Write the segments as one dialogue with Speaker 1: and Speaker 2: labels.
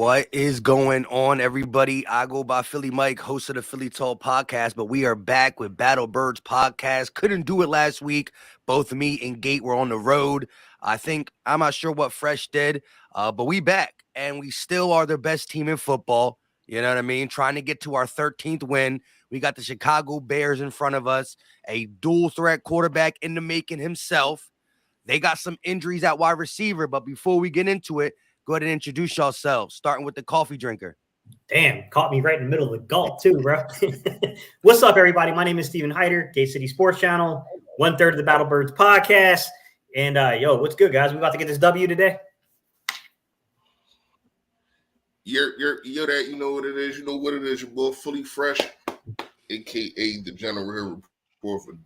Speaker 1: What is going on, everybody? I go by Philly Mike, host of the Philly Tall podcast, but we are back with Battle Birds podcast. Couldn't do it last week. Both me and Gate were on the road. I'm not sure what Fresh did, but we back, and we still are the best team in football. You know what I mean? Trying to get to our 13th win. We got the Chicago Bears in front of us, a dual threat quarterback in the making himself. They got some injuries at wide receiver, but before we get into it, go ahead and introduce yourselves, starting with the coffee drinker.
Speaker 2: Damn, caught me right in the middle of the gulp too, bro. What's up, everybody? My name is Steven Hyder, Gay City Sports Channel, 1/3 of the Battle Birds podcast. And what's good, guys? We about to get this W today.
Speaker 3: You're that, you know what it is. You know what it is. Your boy Fully Fresh, aka the General Report for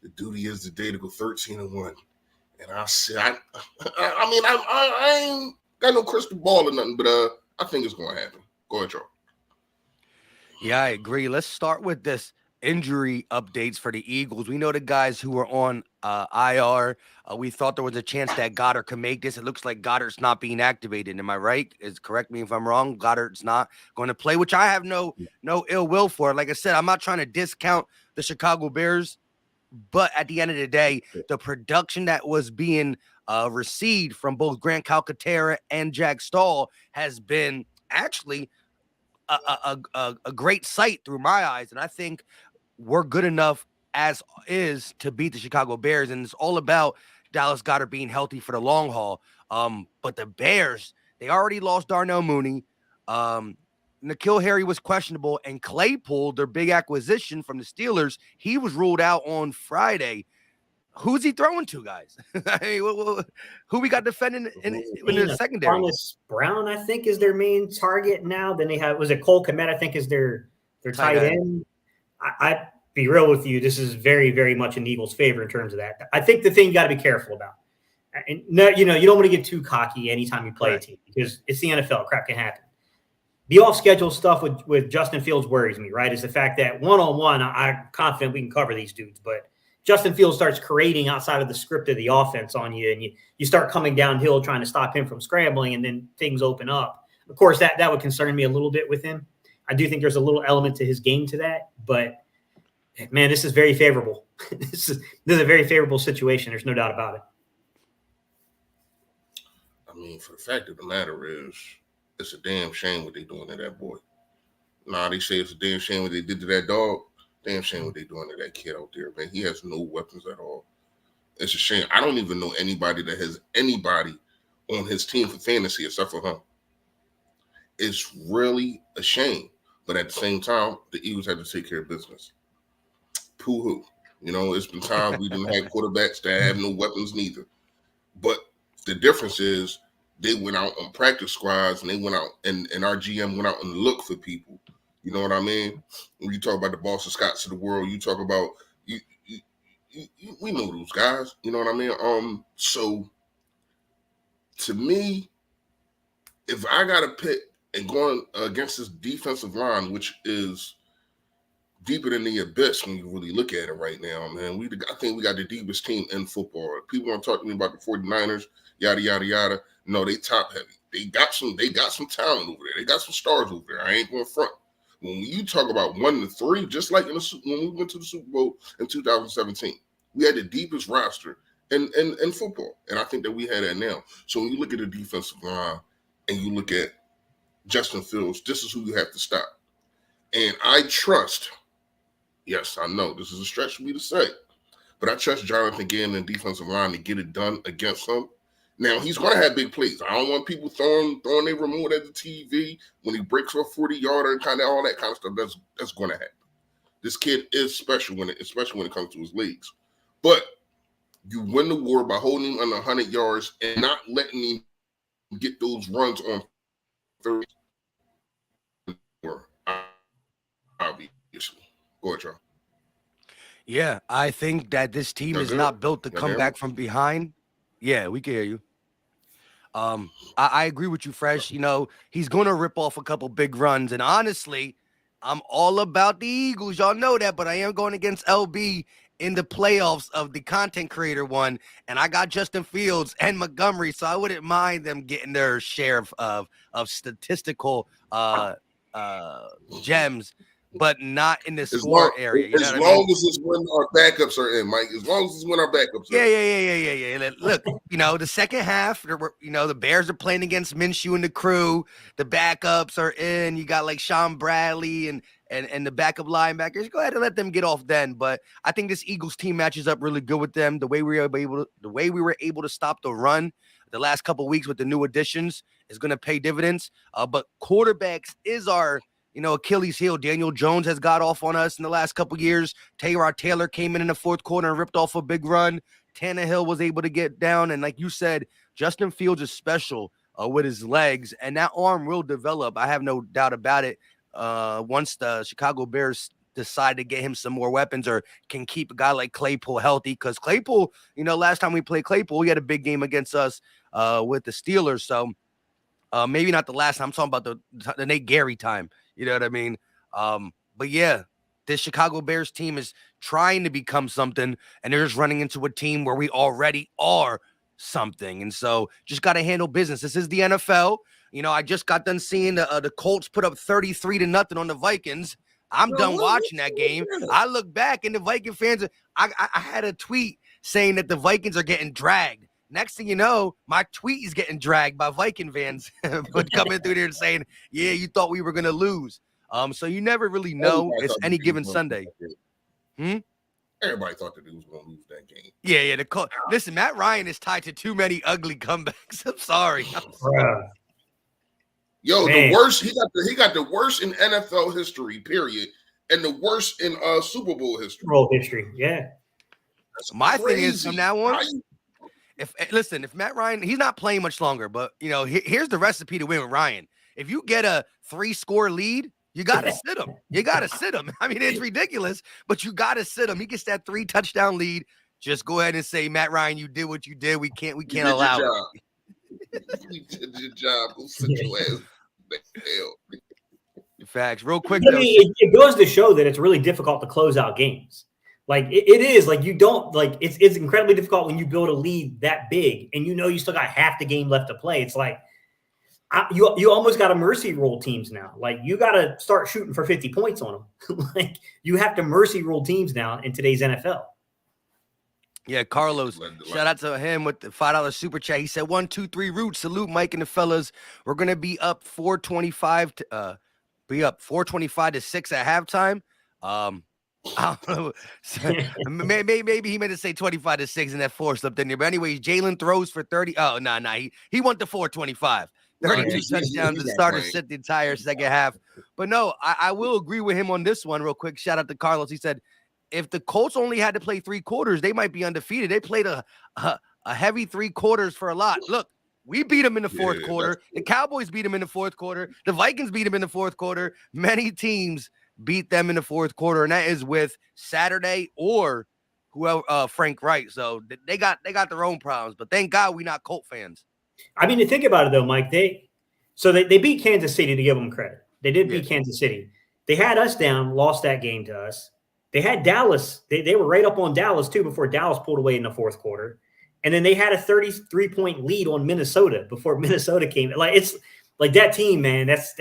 Speaker 3: the duty is the day to go 13-1. And I said, I ain't got no crystal ball or nothing, but I think it's gonna happen. Go ahead, Joe.
Speaker 1: Yeah, I agree. Let's start with this injury updates for the Eagles. We know the guys who are on IR. We thought there was a chance that Goddard could make this. It looks like Goddard's not being activated. Am I right? Correct me if I'm wrong. Goddard's not going to play, which I have no ill will for. Like I said, I'm not trying to discount the Chicago Bears, but at the end of the day, the production that was being received from both Grant Calcaterra and Jack Stahl has been actually a great sight through my eyes. And I think we're good enough as is to beat the Chicago Bears. And it's all about Dallas Goedert being healthy for the long haul. But the Bears, they already lost Darnell Mooney. N'Keal Harry was questionable, and Claypool, their big acquisition from the Steelers, he was ruled out on Friday. Who's he throwing to, guys? Who we got defending in the secondary?
Speaker 2: Thomas Brown, I think, is their main target now. Then they have, was it Cole Kmet, I think, is their tight end. I be real with you, this is very, very much in the Eagles' favor in terms of that. I think the thing you got to be careful about, and no, you don't want to get too cocky anytime you play a team, because it's the NFL. Crap can happen. The off-schedule stuff with Justin Fields worries me, right? Is the fact that one-on-one, I'm confident we can cover these dudes, but Justin Fields starts creating outside of the script of the offense on you, and you start coming downhill trying to stop him from scrambling, and then things open up. Of course, that would concern me a little bit with him. I do think there's a little element to his game to that, but, man, this is very favorable. This is a very favorable situation. There's no doubt about it.
Speaker 3: I mean, for the fact of the matter is, it's a damn shame what they doing to that boy. They say it's a damn shame what they did to that dog. Damn shame what they doing to that kid out there, man. He has no weapons at all. It's a shame. I don't even know anybody that has anybody on his team for fantasy except for him. It's really a shame. But at the same time, the Eagles had to take care of business. Pooh-hoo. It's been times we didn't have quarterbacks that have no weapons neither. But the difference is they went out on practice squads, and they went out, and our GM went out and looked for people. You know what I mean? When you talk about the Boston Scotts of the world, you talk about we know those guys. You know what I mean? So to me, if I got to pick and going against this defensive line, which is deeper than the abyss when you really look at it right now, man, I think we got the deepest team in football. People want to talk to me about the 49ers, yada yada yada. No, they top heavy. They got some talent over there. They got some stars over there. I ain't going front. When you talk about 1-3, just like when we went to the Super Bowl in 2017, we had the deepest roster in football. And I think that we had that now. So when you look at the defensive line and you look at Justin Fields, this is who you have to stop. And I trust, yes, I know this is a stretch for me to say, but I trust Jonathan Gannon and defensive line to get it done against him. Now, he's going to have big plays. I don't want people throwing their remote at the TV when he breaks for a 40-yarder and kind of all that kind of stuff. That's going to happen. This kid is special, especially when it comes to his legs. But you win the war by holding him under 100 yards and not letting him get those runs on 30. Obviously. Go ahead, Charles.
Speaker 1: Yeah, I think that this team is not built to come back from behind. Yeah, we can hear you. I agree with you, Fresh. He's going to rip off a couple big runs. And honestly, I'm all about the Eagles. Y'all know that, but I am going against LB in the playoffs of the content creator one, and I got Justin Fields and Montgomery, so I wouldn't mind them getting their share of statistical gems, but not in the score area. You know
Speaker 3: as
Speaker 1: what I mean?
Speaker 3: long as it's when our backups are in, Mike. As long as it's when our backups are in.
Speaker 1: Yeah. Look, the second half, the Bears are playing against Minshew and the crew. The backups are in. You got like Sean Bradley and the backup linebackers. Go ahead and let them get off then. But I think this Eagles team matches up really good with them. The way we were able to stop the run the last couple of weeks with the new additions is going to pay dividends. But quarterbacks is our Achilles heel. Daniel Jones has got off on us in the last couple of years. Tyrod Taylor came in the fourth quarter and ripped off a big run. Tannehill was able to get down. And like you said, Justin Fields is special with his legs, and that arm will develop. I have no doubt about it. Once the Chicago Bears decide to get him some more weapons or can keep a guy like Claypool healthy, because Claypool, last time we played Claypool, he had a big game against us with the Steelers. So maybe not the last time. I'm talking about the Nate Gary time. You know what I mean? But yeah, this Chicago Bears team is trying to become something, and they're just running into a team where we already are something. And so just got to handle business. This is the NFL. I just got done seeing the Colts put up 33-0 on the Vikings. I'm done watching that game. I look back, and the Viking fans, I had a tweet saying that the Vikings are getting dragged. Next thing you know, my tweet is getting dragged by Viking fans, but coming through there and saying, "Yeah, you thought we were gonna lose." So you never really know. It's any given Sunday.
Speaker 3: Everybody thought that he was going to lose that game.
Speaker 1: Yeah. Listen, Matt Ryan is tied to too many ugly comebacks. I'm sorry.
Speaker 3: Yo, man. The worst. He got the worst in NFL history, period, and the worst in Super Bowl history.
Speaker 2: Yeah.
Speaker 3: That's
Speaker 1: my
Speaker 3: crazy.
Speaker 1: thing is from now on. If Matt Ryan, he's not playing much longer, but here's the recipe to win with Ryan. If you get a 3-score lead, you got to sit him. I mean, it's ridiculous, but you got to sit him. He gets that 3-touchdown lead. Just go ahead and say, Matt Ryan, you did what you did. We can't allow it.
Speaker 3: You did your job. Go sit your ass down.
Speaker 1: Facts. Real quick,
Speaker 2: though. It goes to show that it's really difficult to close out games. Like it is, like you don't like it's incredibly difficult when you build a lead that big and you still got half the game left to play. It's like you almost got to mercy rule teams now. Like you got to start shooting for 50 points on them. Like you have to mercy rule teams now in today's NFL.
Speaker 1: Yeah, Carlos, shout out to him with the $5 super chat. He said 1, 2, 3 roots. Salute Mike and the fellas. We're gonna be up 425 to 6 at halftime. I don't know. So, maybe he meant to say 25-6 and that 4 slipped in there. But anyways, Jalen throws for 30. Oh, no. He went to 425. 32 touchdowns to start to sit the entire second half. But no, I will agree with him on this one real quick. Shout out to Carlos. He said, if the Colts only had to play 3 quarters, they might be undefeated. They played a heavy 3 quarters for a lot. Look, we beat them in the fourth quarter. The Cowboys beat them in the fourth quarter. The Vikings beat them in the fourth quarter. Many teams beat them in the fourth quarter, and that is with Saturday or whoever Frank Wright. So they got their own problems, but thank God we not Colt fans.
Speaker 2: I mean, to think about it though, Mike, they beat Kansas City, to give them credit. They did beat Kansas City. They had us down, lost that game to us. They had Dallas. They were right up on Dallas too before Dallas pulled away in the fourth quarter. And then they had a 33-point lead on Minnesota before Minnesota came. Like it's like that team, man. That's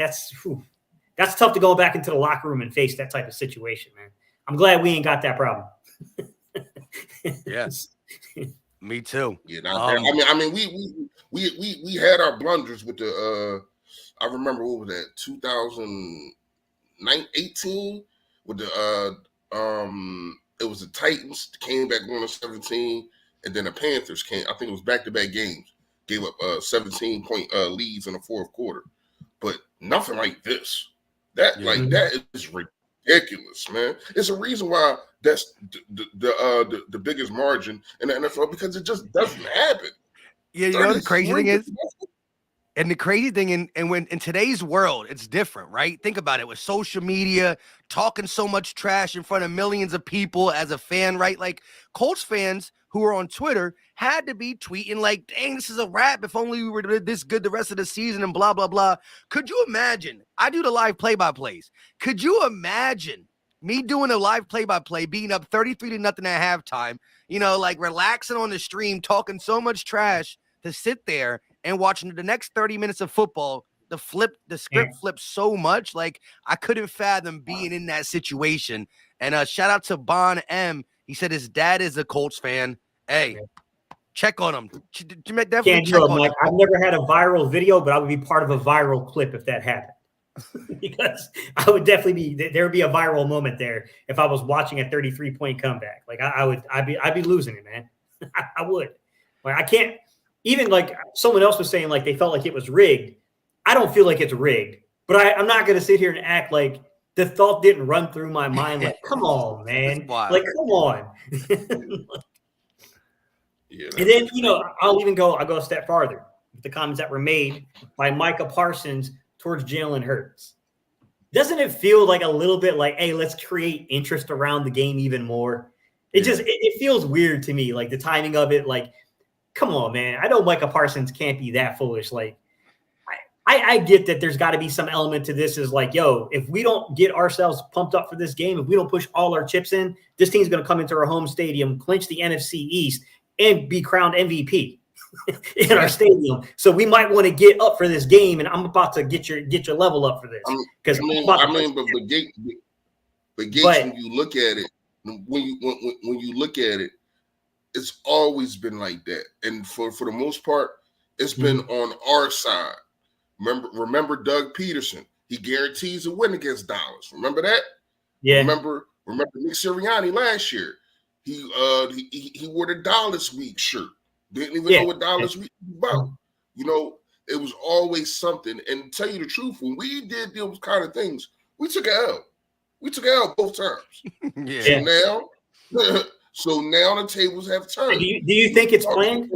Speaker 2: tough to go back into the locker room and face that type of situation, man. I'm glad we ain't got that problem.
Speaker 1: Yes, me too.
Speaker 3: Yeah, I mean, we had our blunders with the. I remember what was that 2018 with the it was the Titans came back on 17, and then the Panthers came. I think it was back-to-back games. Gave up 17-point leads in the fourth quarter, but nothing like this. That is ridiculous, man. It's a reason why that's the biggest margin in the NFL, because it just doesn't happen.
Speaker 1: Yeah, you know the crazy thing is, and the crazy thing, and when in today's world, it's different, right? Think about it with social media, talking so much trash in front of millions of people as a fan, right? Like Colts fans who are on Twitter had to be tweeting like, dang, this is a wrap. If only we were this good the rest of the season and blah, blah, blah. Could you imagine? I do the live play-by-plays. Could you imagine me doing a live play-by-play, being up 33-0 at halftime, like relaxing on the stream, talking so much trash to sit there and watching the next 30 minutes of football. The script flipped so much. Like, I couldn't fathom being in that situation. And shout out to Bon M. He said his dad is a Colts fan. Hey, check on him. Definitely
Speaker 2: Can't
Speaker 1: check
Speaker 2: do it,
Speaker 1: on
Speaker 2: Mike.
Speaker 1: him.
Speaker 2: I've never had a viral video, but I would be part of a viral clip if that happened. Because I would definitely there would be a viral moment there if I was watching a 33-point comeback. Like I'd be losing it, man. I would. Like, I can't even, like someone else was saying, like they felt like it was rigged. I don't feel like it's rigged, but I'm not going to sit here and act like the thought didn't run through my mind. Like, come on, man. Like, come on.
Speaker 3: Yeah,
Speaker 2: and then, I'll go a step farther with the comments that were made by Micah Parsons towards Jalen Hurts. Doesn't it feel like a little bit like, hey, let's create interest around the game even more? It feels weird to me, like the timing of it. Like, come on, man. I know Micah Parsons can't be that foolish. Like, I get that there's got to be some element to this is like, yo, if we don't get ourselves pumped up for this game, if we don't push all our chips in, this team's going to come into our home stadium, clinch the NFC East, and be crowned MVP in our stadium. So we might want to get up for this game, and I'm about to get your level up for this.
Speaker 3: Because when you look at it, when you look at it, it's always been like that, and for the most part, it's been on our side. Remember Doug Peterson? He guarantees a win against Dallas. Remember that?
Speaker 2: Yeah.
Speaker 3: Remember Nick Sirianni last year? He wore the Dallas Week shirt. Didn't even know what Dallas Week was about. It was always something. And to tell you the truth, when we did those kind of things, we took an L. We took an L both times. So now the tables have turned.
Speaker 2: Do you think it's planned?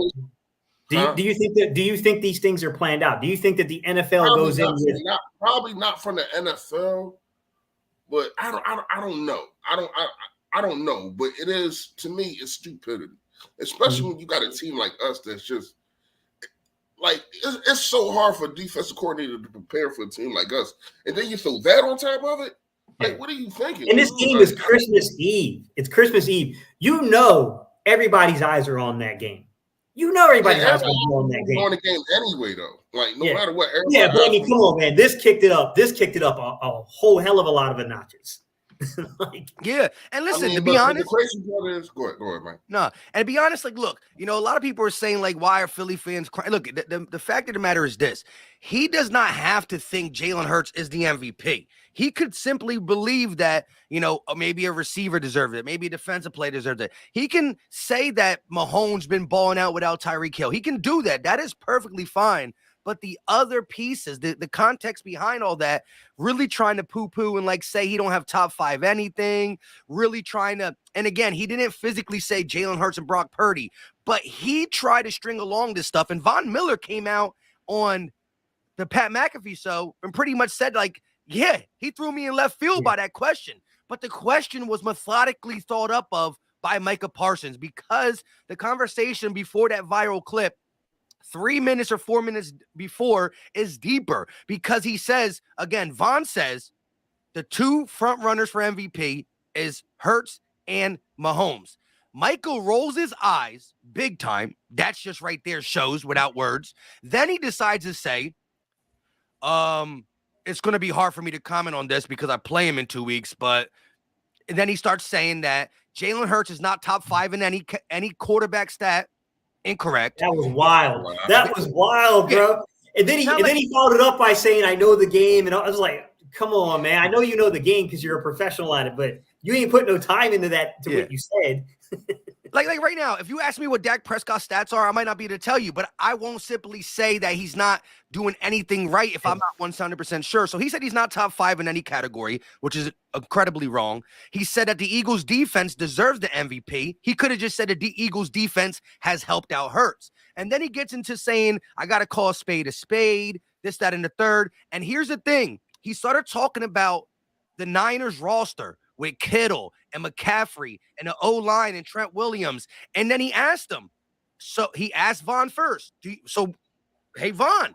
Speaker 2: Do you think these things are planned out? Do you think that the NFL goes in with
Speaker 3: probably not from the NFL, but I don't know. I don't know, but it is, to me, it's stupidity. Especially when you got a team like us that's just like it's so hard for a defensive coordinator to prepare for a team like us, and then you throw that on top of it. Like, what are you thinking?
Speaker 2: And this game is Christmas Eve. It's Christmas Eve. Everybody's eyes are on that game. Everybody's eyes are on that game.
Speaker 3: On the game anyway, though. Like, no matter what.
Speaker 2: But I mean, come on, man. This kicked it up. A whole hell of a lot of notches.
Speaker 1: And listen, to be honest,
Speaker 3: the crazy part is, go ahead, man.
Speaker 1: No, and to be honest, like, look, a lot of people are saying, like, why are Philly fans crying? Look, the fact of the matter is this: he does not have to think Jalen Hurts is the MVP. He could simply believe that, maybe a receiver deserved it, maybe a defensive player deserved it. He can say that Mahomes been balling out without Tyreek Hill. He can do that. That is perfectly fine. But the other pieces, the context behind all that, really trying to poo-poo and like say he don't have top 5 anything, really trying to, and again, he didn't physically say Jalen Hurts and Brock Purdy, but he tried to string along this stuff. And Von Miller came out on the Pat McAfee show and pretty much said, like, yeah, he threw me in left field by that question. But the question was methodically thought up of by Micah Parsons, because the conversation before that viral clip 3 minutes or 4 minutes before is deeper, because he says, again, Von says the two front runners for MVP is Hurts and Mahomes. Michael rolls his eyes big time. That's just right there, shows without words. Then he decides to say, it's going to be hard for me to comment on this because I play him in 2 weeks. But then he starts saying that Jalen Hurts is not top 5 in any quarterback stat. Incorrect.
Speaker 2: That was wild. That was wild, bro. And then he followed it up by saying, I know the game. And I was like, come on, man. I know you know the game because you're a professional at it, but you ain't put no time into that what you said.
Speaker 1: Like right now, if you ask me what Dak Prescott's stats are, I might not be able to tell you, but I won't simply say that he's not doing anything right if I'm not 100% sure. So he said he's not top 5 in any category, which is incredibly wrong. He said that the Eagles defense deserves the MVP. He could have just said that the Eagles defense has helped out Hurts. And then he gets into saying, I got to call a spade, this, that, and the third. And here's the thing. He started talking about the Niners roster with Kittle and McCaffrey and the O-line and Trent Williams. And then he asked him. So he asked Von first. Hey, Von,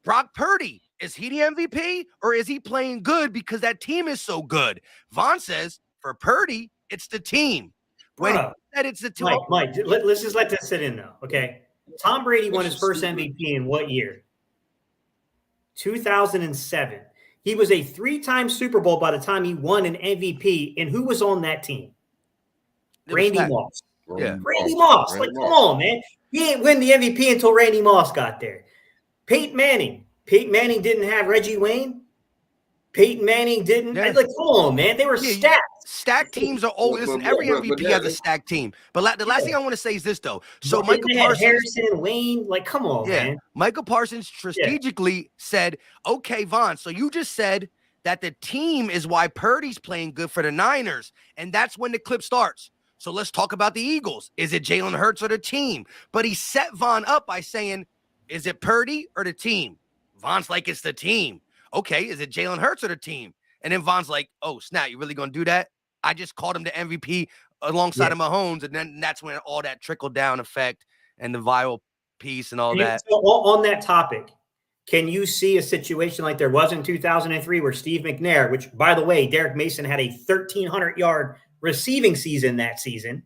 Speaker 1: Brock Purdy is he the MVP or is he playing good because that team is so good? Vaughn says for Purdy, it's the team. When he said it's the team,
Speaker 2: Mike, let's just let this sit in though. Okay. Tom Brady won his first MVP in what year? 2007. He was a 3-time Super Bowl by the time he won an MVP. And who was on that team? Randy Moss.
Speaker 1: Yeah.
Speaker 2: Randy Moss. Like, come on, man. He didn't win the MVP until Randy Moss got there. Peyton Manning. Peyton Manning didn't have Reggie Wayne. Peyton Manning didn't. Yeah. Like, come on, man. They were stacked.
Speaker 1: Stacked teams are always. Listen, every MVP has a stacked team. But the last thing I want to say is this, though. So Michael Parsons,
Speaker 2: Harrison, Wayne, like, come on, man.
Speaker 1: Michael Parsons strategically said, "Okay, Vaughn. So you just said that the team is why Purdy's playing good for the Niners, and that's when the clip starts. So let's talk about the Eagles. Is it Jalen Hurts or the team?" But he set Vaughn up by saying, "Is it Purdy or the team?" Vaughn's like, "It's the team." Okay, is it Jalen Hurts or the team? And then Vaughn's like, "Oh, snap, you really gonna do that?" I just called him the MVP alongside of Mahomes, and then that's when all that trickle-down effect and the viral piece and all that.
Speaker 2: So on that topic, can you see a situation like there was in 2003 where Steve McNair, which, by the way, Derek Mason had a 1,300-yard receiving season that season.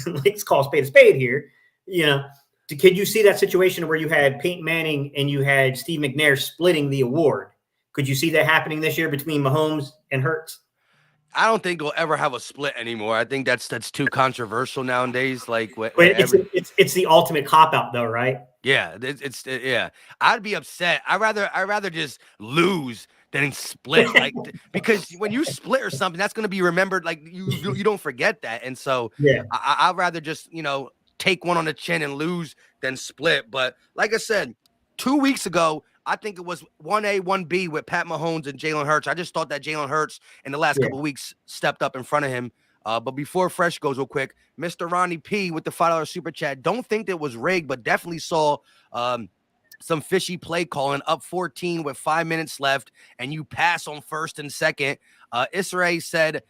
Speaker 2: Let's call a spade here. You know, could you see that situation where you had Peyton Manning and you had Steve McNair splitting the award? Could you see that happening this year between Mahomes and Hurts?
Speaker 1: I don't think we'll ever have a split anymore. I think that's too controversial nowadays. Like,
Speaker 2: it's the ultimate cop out, though, right?
Speaker 1: Yeah, yeah. I'd be upset. I'd rather just lose than split. Like, because when you split or something, that's going to be remembered. Like you don't forget that. And so I'd rather just take one on the chin and lose than split. But like I said, 2 weeks ago, I think it was 1A, 1B with Pat Mahomes and Jalen Hurts. I just thought that Jalen Hurts in the last couple of weeks stepped up in front of him. But before Fresh goes real quick, Mr. Ronnie P with the $5 super chat. Don't think that was rigged, but definitely saw some fishy play calling up 14 with 5 minutes left, and you pass on first and second. Israel said,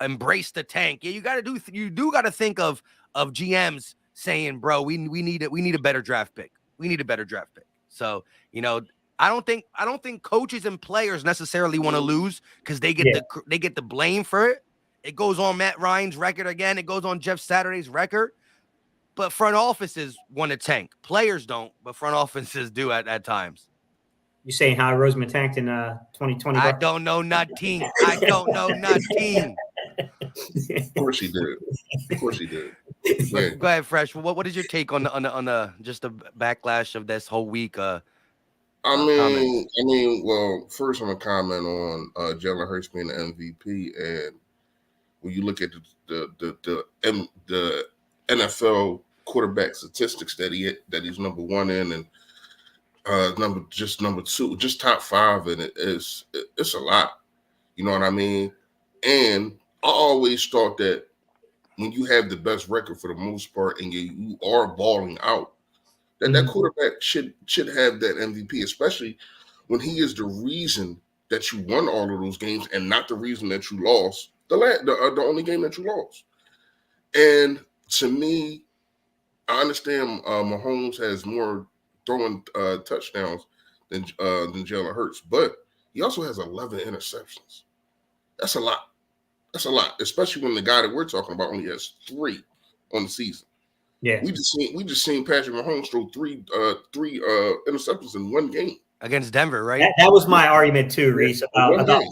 Speaker 1: embrace the tank. Yeah, you do got to think of GMs saying, bro, we need a better draft pick. We need a better draft pick. So, I don't think coaches and players necessarily want to lose because they get the blame for it. It goes on Matt Ryan's record again. It goes on Jeff Saturday's record. But front offices want to tank. Players don't, but front offices do at times.
Speaker 2: You saying how Roseman tanked in 2020?
Speaker 1: I don't know nothing. I don't know nothing.
Speaker 3: Of course he did.
Speaker 1: Yeah. Go ahead, Fresh. What is your take on the just the backlash of this whole week?
Speaker 3: I mean, well, first I'm gonna comment on Jalen Hurts being the MVP, and when you look at the NFL quarterback statistics that he's number one in, and number two, just top five, and it's a lot. You know what I mean? And I always thought that when you have the best record for the most part, and you are balling out, that quarterback should have that MVP, especially when he is the reason that you won all of those games and not the reason that you lost the only game that you lost. And to me, I understand Mahomes has more throwing touchdowns than Jalen Hurts, but he also has 11 interceptions. That's a lot. That's a lot, especially when the guy that we're talking about only has 3 on the season.
Speaker 2: Yeah,
Speaker 3: we just seen Patrick Mahomes throw three interceptions in one game
Speaker 1: against Denver, right?
Speaker 2: That was my argument too, Reese, about Pat.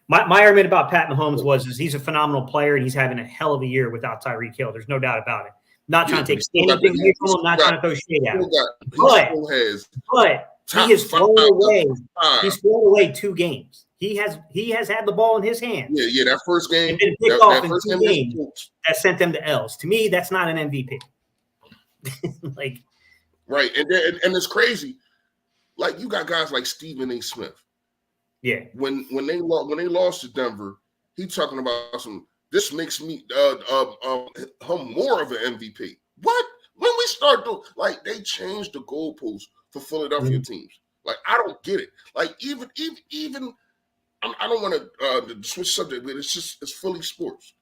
Speaker 2: My argument about Pat Mahomes was he's a phenomenal player and he's having a hell of a year without Tyreek Hill. There's no doubt about it. Not trying to take anything away from him, not trying to throw shade at him. But he has thrown away. He's thrown away 2 games. He has had the ball in his hands.
Speaker 3: Yeah, that first game.
Speaker 2: And been picked off in 2 games that sent them to L's. To me, that's not an MVP.
Speaker 3: Right, and it's crazy. Like, you got guys like Stephen A. Smith.
Speaker 2: Yeah.
Speaker 3: When they lost to Denver, he talking about this makes me him more of an MVP. What? When we start doing they changed the goalposts for Philadelphia teams. Like, I don't get it. Like, even I don't want to switch subject, but it's Philly sports.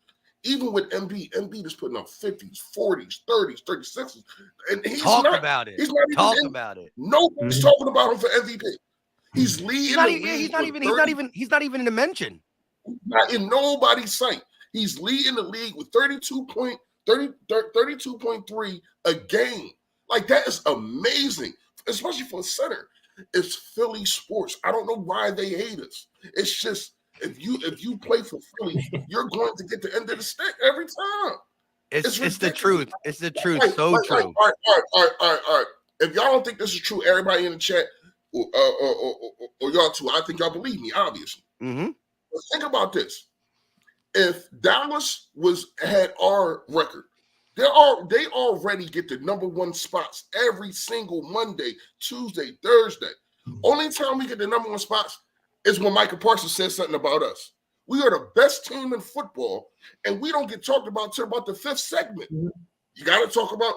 Speaker 3: Even with Embiid is putting up 50s, 40s, 30s, 36s. And he's
Speaker 1: Talk
Speaker 3: not
Speaker 1: about it.
Speaker 3: He's not
Speaker 1: Talk
Speaker 3: even
Speaker 1: about it.
Speaker 3: Nobody's talking about him for MVP. He's leading
Speaker 1: He's
Speaker 3: the
Speaker 1: not,
Speaker 3: league.
Speaker 1: he's not even in the mention.
Speaker 3: Not in nobody's sight. He's leading the league with 32.3 a game. Like, that is amazing, especially for a center. It's Philly sports. I don't know why they hate us. It's just if you play for Philly, you're going to get the end of the stick every time.
Speaker 1: It's the truth. It's the truth. True.
Speaker 3: All right. If y'all don't think this is true, everybody in the chat or y'all too, I think y'all believe me, obviously.
Speaker 1: Mm-hmm.
Speaker 3: But think about this. If Dallas had our record, they already get the number one spots every single Monday, Tuesday, Thursday. Only time we get the number one spots is when Michael Parsons says something about us. We are the best team in football, and we don't get talked about till about the fifth segment. You got to talk about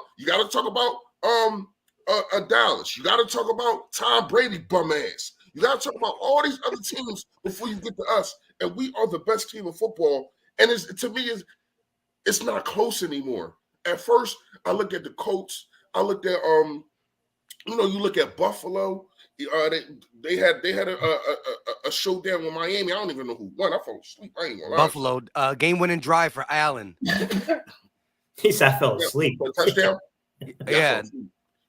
Speaker 3: Dallas. You got to talk about Tom Brady bum ass. You got to talk about all these other teams before you get to us, and we are the best team in football. And to me, it's not close anymore. At first, I look at the Colts. I looked at you look at Buffalo. They had a showdown with Miami. I don't even know who won. I fell asleep. I ain't gonna lie.
Speaker 1: Buffalo game-winning drive for Allen.
Speaker 2: He said I fell asleep.
Speaker 3: Touchdown.
Speaker 1: Yeah.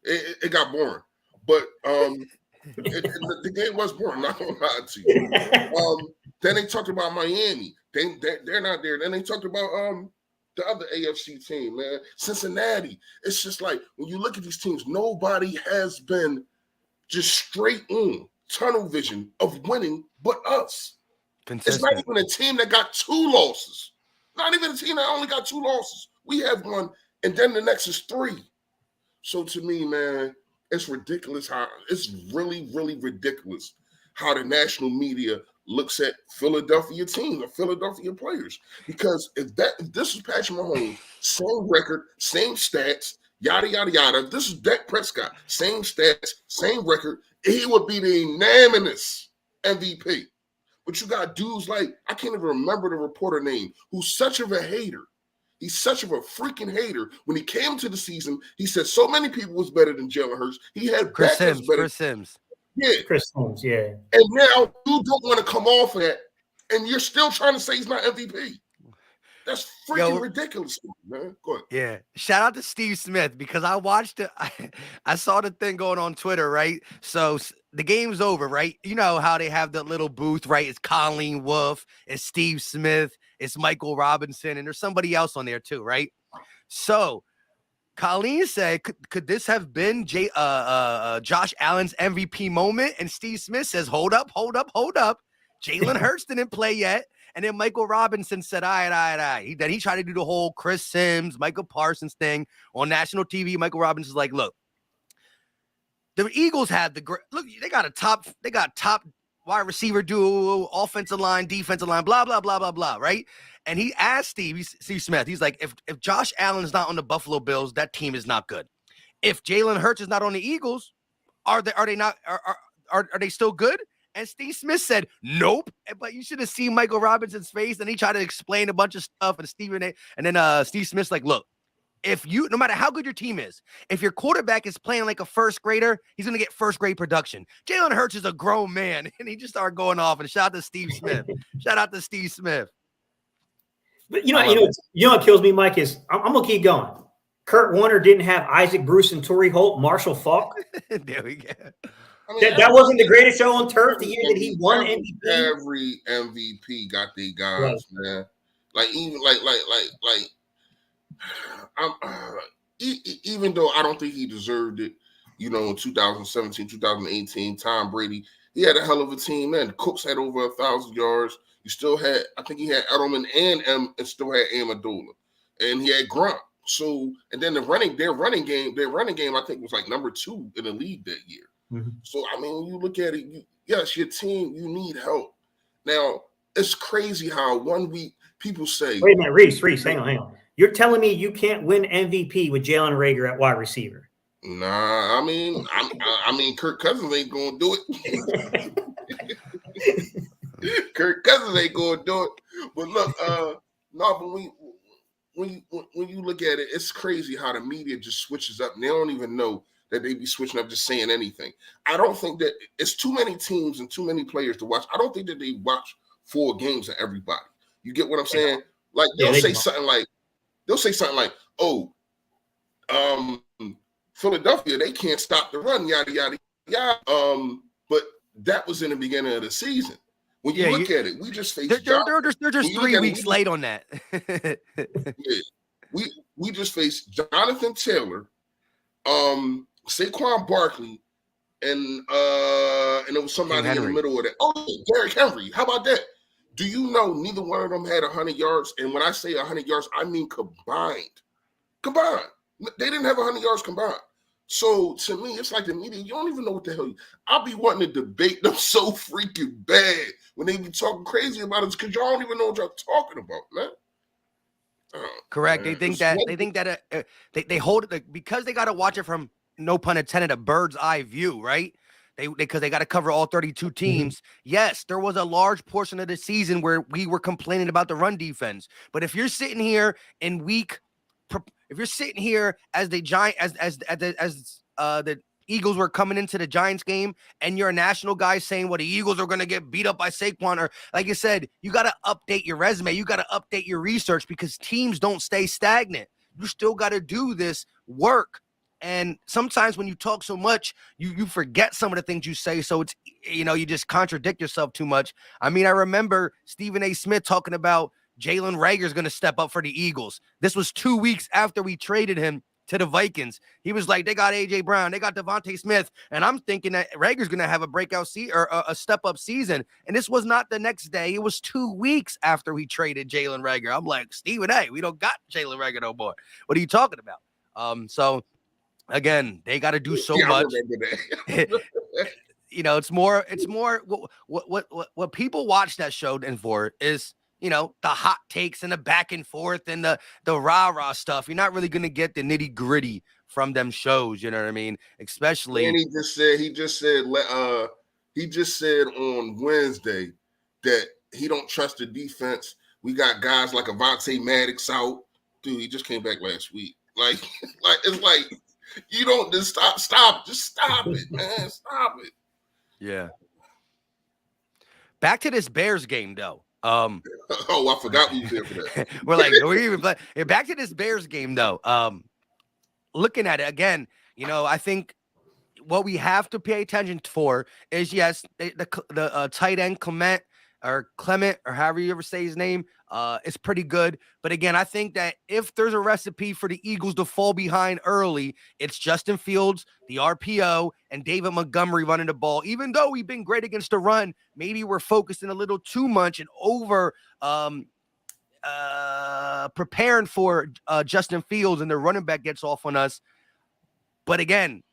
Speaker 3: It got boring, but the game was boring. Not gonna lie to you. Then they talked about Miami. They're not there. Then they talked about the other AFC team, man, Cincinnati. It's just like when you look at these teams, nobody has been just straight in tunnel vision of winning but us. Consistent. It's not even a team that got 2 losses. Not even a team that only got 2 losses. We have 1, and then the next is 3. So to me, man, it's ridiculous it's really, really ridiculous how the national media looks at Philadelphia teams or Philadelphia players. Because if this is Patrick Mahomes, same record, same stats, yada, yada, yada. If this is Dak Prescott, same stats, same record, he would be the unanimous MVP. But you got dudes like, I can't even remember the reporter name, who's such of a hater. He's such of a freaking hater. When he came to the season, he said so many people was better than Jalen Hurts. He had
Speaker 1: Chris Sims.
Speaker 3: Yeah.
Speaker 2: Chris Sims, yeah.
Speaker 3: And now you don't want to come off of that, and you're still trying to say he's not MVP. That's freaking ridiculous, man. Go ahead.
Speaker 1: Yeah. Shout out to Steve Smith, because I watched it. I saw the thing going on Twitter, right? So the game's over, right? You know how they have the little booth, right? It's Colleen Wolfe, it's Steve Smith, it's Michael Robinson, and there's somebody else on there too, right? So Colleen said, could this have been Josh Allen's MVP moment? And Steve Smith says, hold up. Jalen Hurts didn't play yet. And then Michael Robinson said, all right. Then he tried to do the whole Chris Sims, Michael Parsons thing on national TV. Michael Robinson's like, look, the Eagles had they got top wide receiver duo, offensive line, defensive line, blah, blah, blah, blah, blah, right? And he asked Steve Smith, he's like, if Josh Allen is not on the Buffalo Bills, that team is not good. If Jalen Hurts is not on the Eagles, are they still good? And Steve Smith said, nope. But you should have seen Michael Robinson's face, and he tried to explain a bunch of stuff. And Steve Smith's like, look, no matter how good your team is, if your quarterback is playing like a first grader, he's going to get first grade production. Jalen Hurts is a grown man, and he just started going off. And shout out to Steve Smith.
Speaker 2: But you know what kills me, Mike, is I'm gonna keep going. Kurt Warner didn't have Isaac Bruce and Torrey Holt, Marshall Faulk.
Speaker 1: There we go.
Speaker 3: I mean,
Speaker 2: that wasn't the greatest show on turf the year that he won MVP.
Speaker 3: Every MVP got their guys, man. Like even even though I don't think he deserved it, in 2017, 2018, Tom Brady, he had a hell of a team, man. The Cooks had over 1,000 yards. You still had, I think he had Edelman and still had Amendola, and he had Gronk. So, and then their running game, I think was like number 2 in the league that year. Mm-hmm. So, I mean, when you look at it, yes, your team, you need help. Now, it's crazy how 1 week people say,
Speaker 2: wait a minute, Reese, hang on. You're telling me you can't win MVP with Jalen Reagor at wide receiver?
Speaker 3: Nah, I mean, Kirk Cousins ain't gonna do it. Kirk Cousins ain't gonna do it. But look, but when you look at it, it's crazy how the media just switches up and they don't even know that they be switching up, just saying anything. I don't think that it's too many teams and too many players to watch. I don't think that they watch 4 games of everybody. You get what I'm saying? Like they'll say something like, "Oh, Philadelphia, they can't stop the run, yada yada yada." But that was in the beginning of the season. When you look at it, we just faced.
Speaker 1: They're just 3 weeks late on that.
Speaker 3: Yeah, we just faced Jonathan Taylor, Saquon Barkley, and it was somebody in the middle of that. Oh, Derrick Henry. How about that? Do you know neither one of them had 100 yards? And when I say 100 yards, I mean combined. Combined. They didn't have 100 yards combined. So to me, it's like the media, you don't even know what the hell. I'll be wanting to debate them so freaking bad when they be talking crazy about it because y'all don't even know what y'all talking about, man.
Speaker 1: Correct. Man. They think that they hold it because they got to watch it from, no pun intended, a bird's eye view, right? Because they got to cover all 32 teams. Mm-hmm. Yes, there was a large portion of the season where we were complaining about the run defense. But if you're sitting here in if you're sitting here as the the Eagles were coming into the Giants game and you're a national guy saying, well, the Eagles are going to get beat up by Saquon, or like you said, you got to update your resume. You got to update your research because teams don't stay stagnant. You still got to do this work. And sometimes when you talk so much, you forget some of the things you say. So it's, you just contradict yourself too much. I mean, I remember Stephen A. Smith talking about Jalen Reagor's going to step up for the Eagles. This was 2 weeks after we traded him to the Vikings. He was like, they got A.J. Brown, they got Devontae Smith, and I'm thinking that Reagor's going to have a breakout or a step-up season. And this was not the next day. It was 2 weeks after we traded Jalen Reagor. I'm like, Stephen A., we don't got Jalen Reagor no more. What are you talking about? So, again, they got to do so much. It's more what people watch that show for is, the hot takes and the back and forth and the rah-rah stuff. You're not really going to get the nitty-gritty from them shows, you know what I mean? Especially.
Speaker 3: And he just said on Wednesday that he don't trust the defense. We got guys like Avonte Maddox out. Dude, he just came back last week. Like it's like, you don't just stop. Just stop it, man. Stop it.
Speaker 1: Yeah. Back to this Bears game, though.
Speaker 3: I forgot we were there for that.
Speaker 1: we're back to this Bears game, though. Looking at it again, I think what we have to pay attention for is, yes, the tight end Clement or however you ever say his name, is pretty good. But again, I think that if there's a recipe for the Eagles to fall behind early, it's Justin Fields, the RPO, and David Montgomery running the ball. Even though we've been great against the run, maybe we're focusing a little too much and over preparing for Justin Fields, and the running back gets off on us. But again,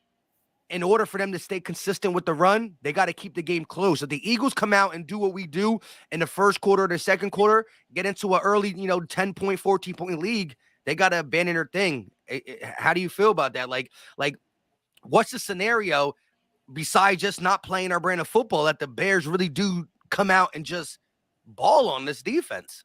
Speaker 1: in order for them to stay consistent with the run, they got to keep the game close. If the Eagles come out and do what we do in the first quarter or the second quarter, get into an early, 10-point, 14-point league, they got to abandon their thing. How do you feel about that? Like, what's the scenario besides just not playing our brand of football that the Bears really do come out and just ball on this defense?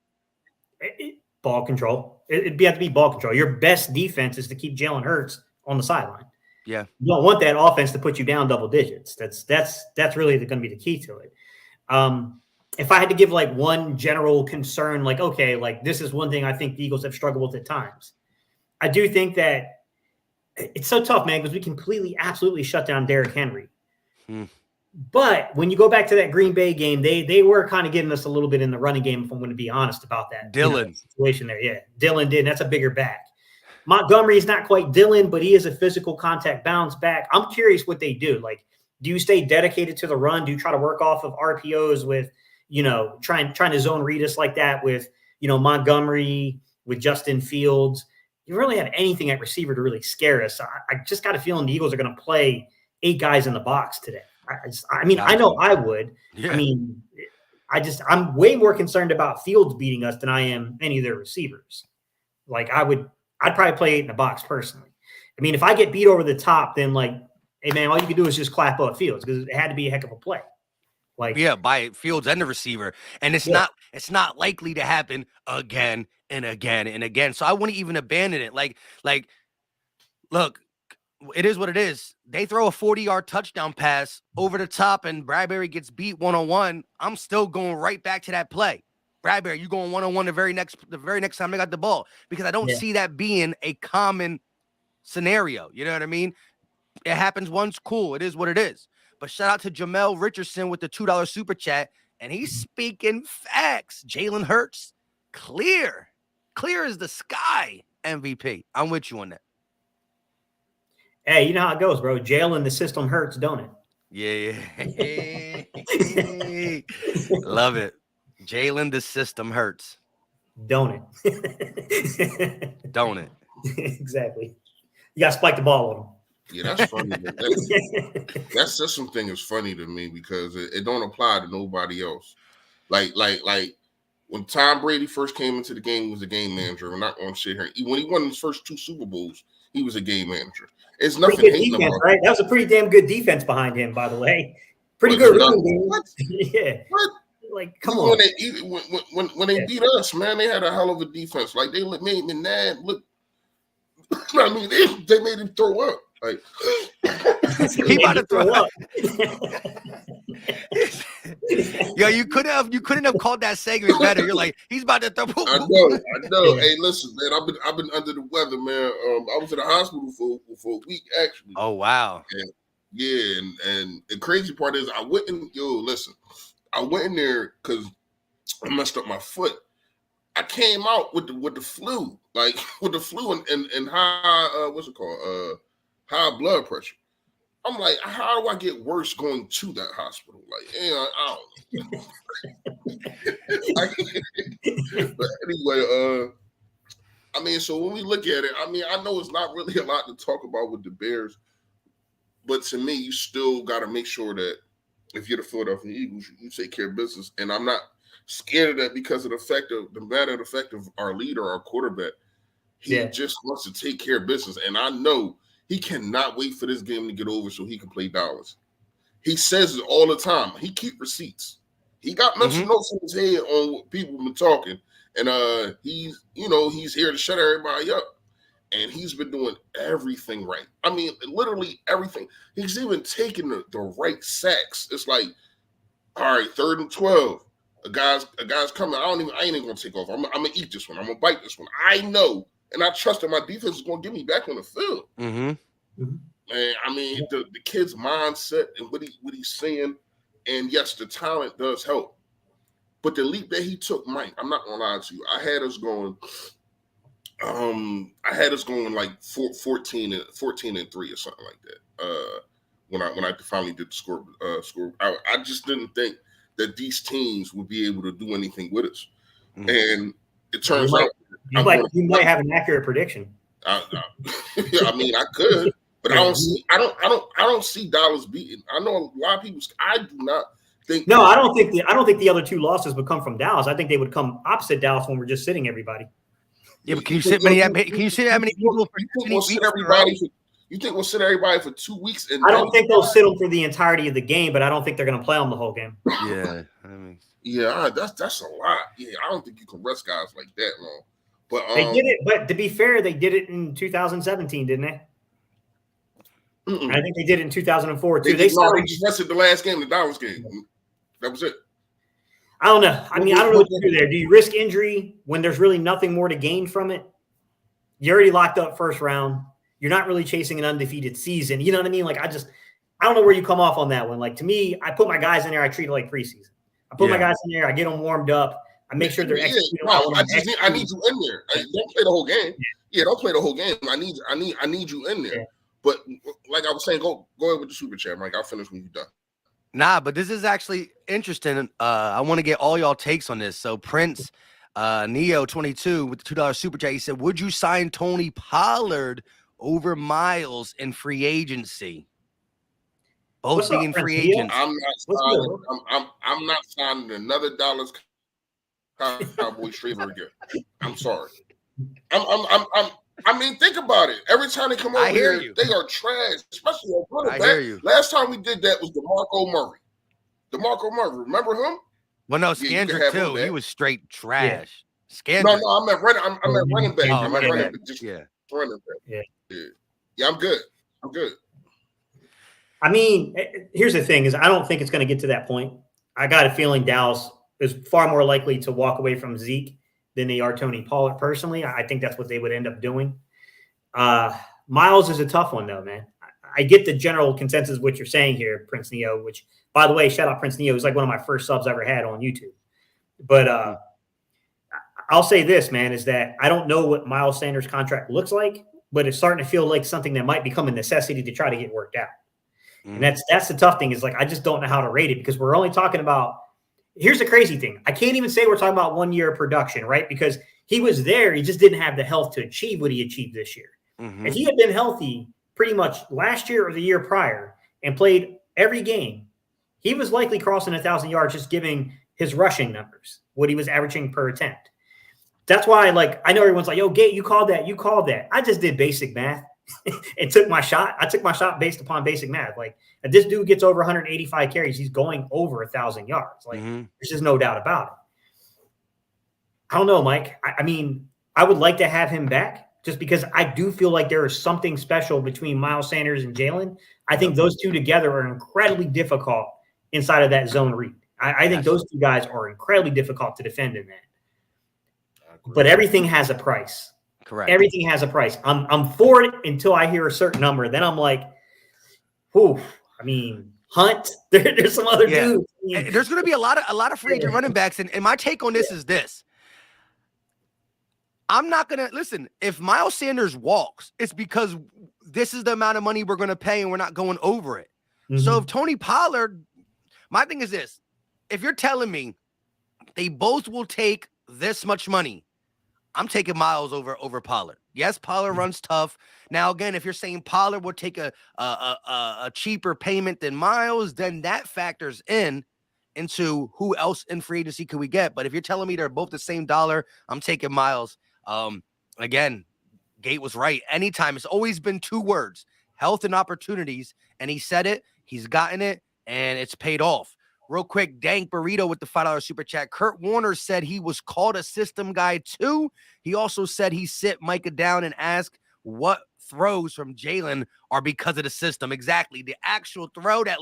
Speaker 2: Ball control. It'd have to be ball control. Your best defense is to keep Jalen Hurts on the sideline.
Speaker 1: Yeah.
Speaker 2: You don't want that offense to put you down double digits. That's really going to be the key to it. If I had to give like one general concern, this is one thing I think the Eagles have struggled with at times. I do think that it's so tough, man, because we completely, absolutely shut down Derrick Henry. But when you go back to that Green Bay game, they were kind of getting us a little bit in the running game, if I'm going to be honest about that.
Speaker 1: Dylan.
Speaker 2: Situation there. Yeah. Dylan did. That's a bigger back. Montgomery is not quite Dylan, but he is a physical contact bounce back. I'm curious what they do. Like, do you stay dedicated to the run? Do you try to work off of RPOs with, trying to zone read us like that with, Montgomery, with Justin Fields? You don't really have anything at receiver to really scare us. I just got a feeling the Eagles are going to play 8 guys in the box today. I know I would. Yeah. I'm way more concerned about Fields beating us than I am any of their receivers. I'd probably play 8 in the box personally. I mean, if I get beat over the top, then hey man, all you can do is just clap up Fields because it had to be a heck of a play. Like,
Speaker 1: yeah, by Fields and the receiver, and it's not likely to happen again and again and again. So I wouldn't even abandon it. Like, look, it is what it is. They throw a 40-yard touchdown pass over the top, and Bradbury gets beat 1-on-1. I'm still going right back to that play. Bradbury, you going 1-on-1 the very next time they got the ball, because I don't see that being a common scenario. You know what I mean? It happens once, cool. It is what it is. But shout out to Jamel Richardson with the $2 super chat, and he's speaking facts. Jalen Hurts, clear as the sky MVP. I'm with you on that.
Speaker 2: hey, you know how it goes, bro. Jalen, the system hurts, don't it?
Speaker 1: Yeah. Love it. Jalen, the system hurts.
Speaker 2: Don't it?
Speaker 1: Don't it?
Speaker 2: Exactly. You got to spike the ball on him.
Speaker 3: Yeah, that's funny. That system thing is funny to me because it don't apply to nobody else. Like when Tom Brady first came into the game, he was a game manager. We're not going to sit here. When he won his first 2 Super Bowls, he was a game manager. It's nothing hating
Speaker 2: defense,
Speaker 3: about
Speaker 2: right? That was a pretty damn good defense behind him, by the way. Pretty good running game. Yeah.
Speaker 3: What?
Speaker 2: Like, come on.
Speaker 3: When they beat us, man, they had a hell of a defense. Like they made McNabb look. I mean, they made him throw up. Like
Speaker 1: he about to throw up. Yo, you couldn't have called that segment better. You're like, he's about to throw.
Speaker 3: I know. Hey, listen, man, I've been under the weather, man. I was in the hospital for a week actually.
Speaker 1: Oh wow.
Speaker 3: And the crazy part is I went in there because I messed up my foot. I came out with the flu, like with the flu and high what's it called? High blood pressure. I'm like, how do I get worse going to that hospital? Like, I don't. But anyway, I mean, so when we look at it, I mean, I know it's not really a lot to talk about with the Bears, but to me, you still got to make sure that if you're the Philadelphia Eagles, you take care of business. And I'm not scared of that because of the matter of fact of our leader, our quarterback. He just wants to take care of business. And I know he cannot wait for this game to get over so he can play dollars. He says it all the time. He keep receipts. He got mental notes in his head on what people been talking. And he's here to shut everybody up. And he's been doing everything right. I mean, literally everything. He's even taking the right sacks. It's like, all right, 3rd and 12. A guy's coming. I ain't even gonna take off. I'm gonna eat this one. I'm gonna bite this one. I know. And I trust that my defense is going to get me back on the field. And I mean, the kid's mindset and what he's saying, and yes, the talent does help. But the leap that he took, Mike, I'm not going to lie to you. I had us going like 14 and 3 or something like that. When I finally did the score, I just didn't think that these teams would be able to do anything with us. And it turns out.
Speaker 2: You might have an accurate prediction.
Speaker 3: I mean, I could, but I don't see Dallas beating. I know a lot of people. I do not think.
Speaker 2: No, I don't think the other 2 losses would come from Dallas. I think they would come opposite Dallas when we're just sitting everybody.
Speaker 1: Yeah, but can you sit how many people?
Speaker 3: You think we'll sit everybody for 2 weeks?
Speaker 2: I don't think they'll sit them for the entirety of the game, but I don't think they're going to play them the whole game.
Speaker 1: Yeah, I mean,
Speaker 3: that's a lot. Yeah, I don't think you can rest guys like that long. But
Speaker 2: they did it. But to be fair, they did it in 2017, didn't they? I think they did it in 2004 too. They
Speaker 3: just rested the last game, the Dallas game. That was it.
Speaker 2: I don't know. I mean, I don't know what to do there. Do you risk injury when there's really nothing more to gain from it? You already locked up first round. You're not really chasing an undefeated season. You know what I mean? Like, I don't know where you come off on that one. Like, to me, I put my guys in there. I treat it like preseason. I put my guys in there. I get them warmed up. I make sure they're executing.
Speaker 3: I need you in there. Don't play the whole game. Yeah, don't play the whole game. I need you in there. Yeah. But like I was saying, go ahead with the super chat, Mike. I'll finish when you're done.
Speaker 1: Nah, but this is actually interesting. I want to get all y'all takes on this. So Prince Neo 22 with the $2 super chat. He said, "Would you sign Tony Pollard over Miles in free agency?" Both being free agents.
Speaker 3: I'm not signing another Dallas Cowboy straight again. I'm sorry. I mean, think about it. Every time they come over here, they are trash, especially on quarterback. Last time we did that was DeMarco Murray. DeMarco Murray, remember him?
Speaker 1: Well, no,
Speaker 3: Yeah, you can
Speaker 1: Scandrick
Speaker 3: have him
Speaker 1: too. He
Speaker 3: back.
Speaker 1: was straight trash.
Speaker 3: No,
Speaker 1: Scandrick.
Speaker 3: I meant running. I meant running back.
Speaker 2: Oh,
Speaker 3: I meant
Speaker 1: running
Speaker 3: running
Speaker 1: back.
Speaker 3: back. Just
Speaker 1: Yeah.
Speaker 3: running back.
Speaker 2: Yeah.
Speaker 3: Yeah, I'm good. I'm good.
Speaker 2: I mean, here's the thing: is I don't think it's going to get to that point. I got a feeling Dallas is far more likely to walk away from Zeke than they are Tony Pollard. Personally, I think that's what they would end up doing. Miles is a tough one, though, man. I get the general consensus of what you're saying here, Prince Neo. Which, by the way, shout out Prince Neo. He's like one of my first subs I ever had on YouTube. But I'll say this, man, is that I don't know what Miles Sanders' contract looks like, but it's starting to feel like something that might become a necessity to try to get worked out. And that's the tough thing is like I just don't know how to rate it because we're only talking about – here's the crazy thing. I can't even say we're talking about 1 year of production, right? Because he was there. He just didn't have the health to achieve what he achieved this year. If he had been healthy pretty much last year or the year prior and played every game, he was likely crossing 1,000 yards just giving his rushing numbers, what he was averaging per attempt. That's why, like, I know everyone's like, yo, Gate, you called that. You called that. I just did basic math and took my shot. I took my shot based upon basic math. Like, if this dude gets over 185 carries, he's going over 1,000 yards. Like, there's just no doubt about it. I don't know, Mike. I mean, I would like to have him back just because I do feel like there is something special between Miles Sanders and Jalen. I think those two together are incredibly difficult inside of that zone read. I think those two guys are incredibly difficult to defend in that. But everything has a price.
Speaker 1: Correct.
Speaker 2: Everything has a price. I'm for it until I hear a certain number. Then I'm like, whew. I mean, Hunt. There's some other dudes. I mean,
Speaker 1: there's going to be a lot of free agent running backs, and my take on this is this. I'm not going to – listen, if Miles Sanders walks, it's because this is the amount of money we're going to pay and we're not going over it. So if Tony Pollard – my thing is this. If you're telling me they both will take this much money, I'm taking Miles over Pollard. Yes, Pollard runs tough. Now, again, if you're saying Pollard will take a cheaper payment than Miles, then that factors into who else in free agency could we get. But if you're telling me they're both the same dollar, I'm taking Miles. Again, Gate was right. Anytime, it's always been two words, health and opportunities. And he said it, he's gotten it, and it's paid off. Real quick, Dank Burrito with the $5 super chat. Kurt Warner said he was called a system guy too. He also said he sit Micah down and asked what throws from Jalen are because of the system. Exactly. The actual throw that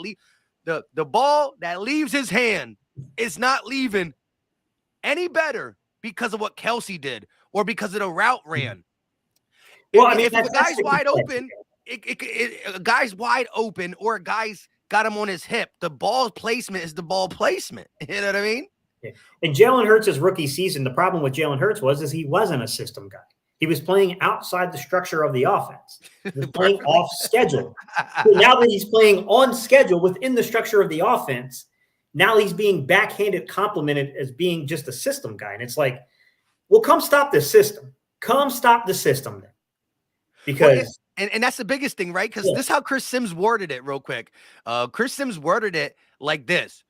Speaker 1: the ball that leaves his hand is not leaving any better because of what Kelsey did or because of the route ran.
Speaker 2: Well, I mean,
Speaker 1: if a guy's wide open, a guy's wide open or a guy's got him on his hip, the ball placement is the ball placement. You know what I mean?
Speaker 2: Yeah. And Jalen Hurts' rookie season, the problem with Jalen Hurts is he wasn't a system guy. He was playing outside the structure of the offense. He was playing off schedule. So now that he's playing on schedule within the structure of the offense, now he's being backhanded complimented as being just a system guy. And it's like, well, come stop the system. Come stop the system then. Because
Speaker 1: and that's the biggest thing, right? Because this is how Chris Sims worded it real quick. Chris Sims worded it like this.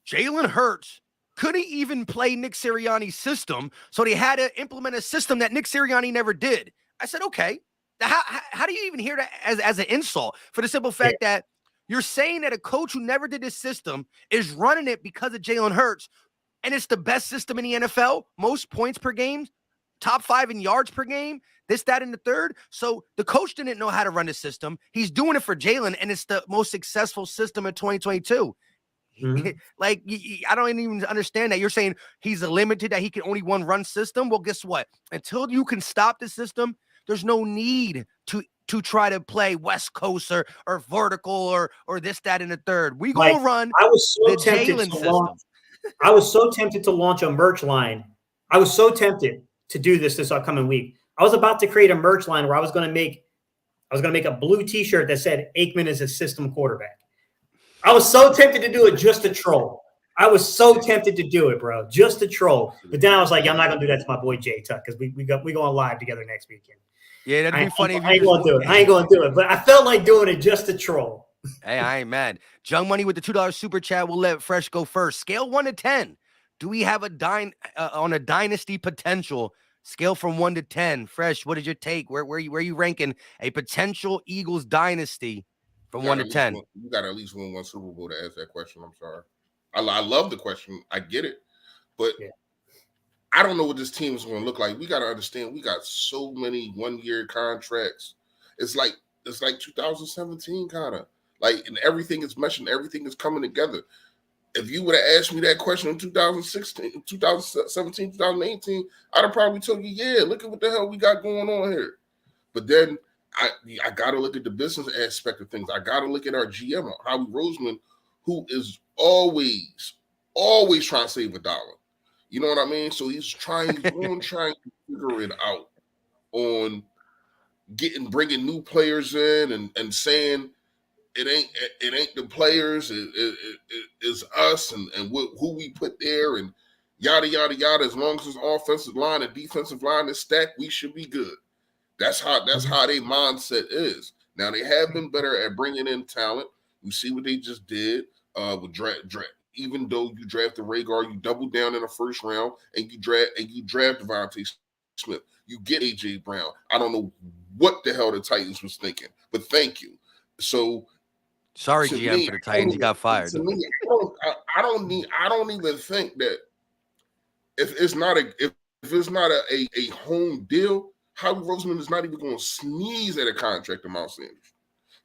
Speaker 1: Jalen Hurts couldn't even play Nick Sirianni's system, so they had to implement a system that Nick Sirianni never did. I said, okay, how do you even hear that as an insult? For the simple fact that you're saying that a coach who never did this system is running it because of Jalen Hurts, and it's the best system in the NFL, most points per game, top 5 in yards per game, this, that, and the third. So the coach didn't know how to run the system. He's doing it for Jalen, and it's the most successful system in 2022. Like, I don't even understand that. You're saying he's limited, that he can only run system. Well, guess what? Until you can stop the system, there's no need to try to play West Coast or vertical or this, that, and the third. We gonna run the Jalen system.
Speaker 2: I was so tempted to launch a merch line. I was so tempted to do this upcoming week. I was about to create a merch line where I was going to make a blue T-shirt that said Aikman is a system quarterback. I was so tempted to do it just to troll. I was so tempted to do it, bro, just to troll. But then I was like, I'm not going to do that to my boy Jay Tuck because we going live together next weekend.
Speaker 1: Yeah, that'd be funny.
Speaker 2: I ain't going to do it. I ain't going to do it. But I felt like doing it just to troll.
Speaker 1: Hey, I ain't mad. Jung Money with the $2 super chat. We'll let Fresh go first. Scale 1 to 10. Do we have on a dynasty potential? Scale from 1 to 10. Fresh, what is your take? Where are you ranking a potential Eagles dynasty from 1 to 10?
Speaker 3: You got to at least win one Super Bowl to ask that question. I'm sorry. I love the question. I get it, but I don't know what this team is going to look like. We got to understand we got so many 1-year contracts. It's like 2017 kind of like, and everything is meshing, everything is coming together. If you would have asked me that question in 2016, 2017, 2018, I'd have probably told you, yeah, look at what the hell we got going on here. But then I got to look at the business aspect of things. I got to look at our GM, Howie Roseman, who is always trying to save a dollar. You know what I mean? So he's trying to figure it out on bringing new players in and saying it ain't the players, it's us and who we put there and yada yada yada. As long as his offensive line and defensive line is stacked, we should be good. That's how their mindset is. Now they have been better at bringing in talent. You see what they just did with draft. Even though you draft the Rhaegar, you double down in the first round and you draft Devontae Smith. You get AJ Brown. I don't know what the hell the Titans was thinking, but thank you. So
Speaker 1: sorry, GM, for the Titans, you got fired.
Speaker 3: To me, I don't even think that if it's not a home deal, Howie Roseman is not even going to sneeze at a contract of Miles Sanders.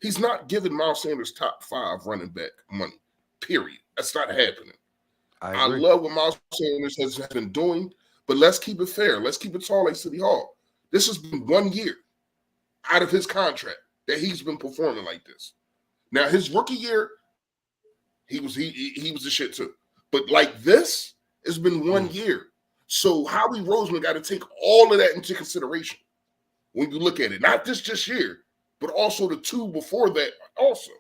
Speaker 3: He's not giving Miles Sanders top 5 running back money. Period. That's not happening. I love what Miles Sanders has been doing, but let's keep it fair. Let's keep it tall like City Hall. This has been 1 year out of his contract that he's been performing like this. Now, his rookie year, he was the shit too. But like this, it's been 1 year. So Howie Roseman got to take all of that into consideration when you look at it. Not just year, but also the 2 before that also.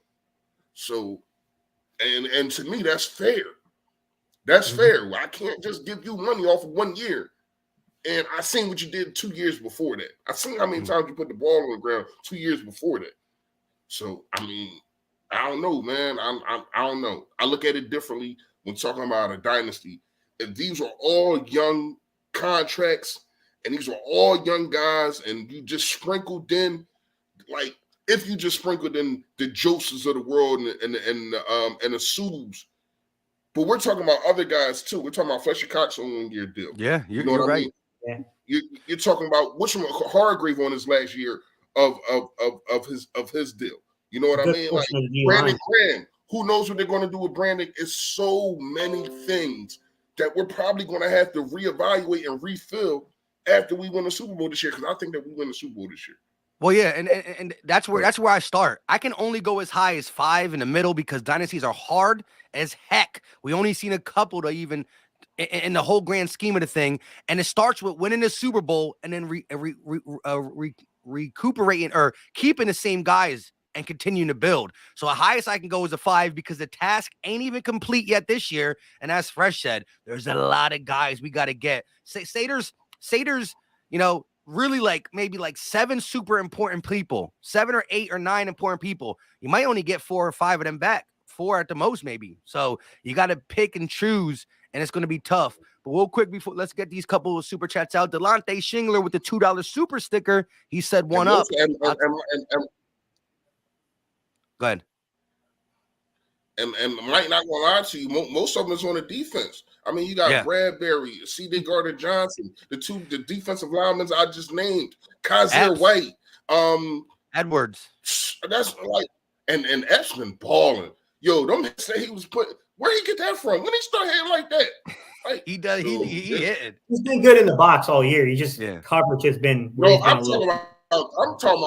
Speaker 3: So, and to me, that's fair. That's fair. I can't just give you money off of 1 year. And I seen what you did 2 years before that. I seen how many times you put the ball on the ground 2 years before that. So, I mean, I don't know, man. I don't know. I look at it differently when talking about a dynasty. If these are all young contracts and these are all young guys and you just sprinkled in, like, if you just sprinkled in the Josephs of the world and the Sues, but we're talking about other guys too. We're talking about Fletcher Cox on a 1 year deal.
Speaker 1: Yeah, you're right.
Speaker 3: I mean? Yeah. You're talking about Hargrave on his last year of his deal. You know what I mean? Like Brandon Graham. Who knows what they're going to do with Brandon? It's so many things that we're probably going to have to reevaluate and refill after we win the Super Bowl this year. Because I think that we win the Super Bowl this year.
Speaker 1: Well, yeah, and that's where I start. I can only go as high as 5 in the middle because dynasties are hard as heck. We only seen a couple to even in the whole grand scheme of the thing, and it starts with winning the Super Bowl and then recuperating or keeping the same guys and continuing to build. So the highest I can go is a 5 because the task ain't even complete yet this year. And as Fresh said, there's a lot of guys we got to get. Sater's, really maybe 7 super important people, 7 or 8 or 9 important people. You might only get 4 or 5 of them back, 4 at the most, maybe. So you got to pick and choose, and it's going to be tough. But real quick, let's get these couple of super chats out. Delonte Shingler with the $2 super sticker. He said one up. Go ahead.
Speaker 3: And Mike, not gonna lie to you, most of them is on the defense. I mean, you got Bradbury, C.D. Gardner-Johnson, the defensive linemen I just named, Kaiser White,
Speaker 1: Edwards.
Speaker 3: That's like, and Epps been balling. Yo, don't say he was putting. Where he get that from? When he start hitting like that? Like,
Speaker 1: he does. He hit.
Speaker 2: He's been good in the box all year. He just coverage has been.
Speaker 3: No, I'm talking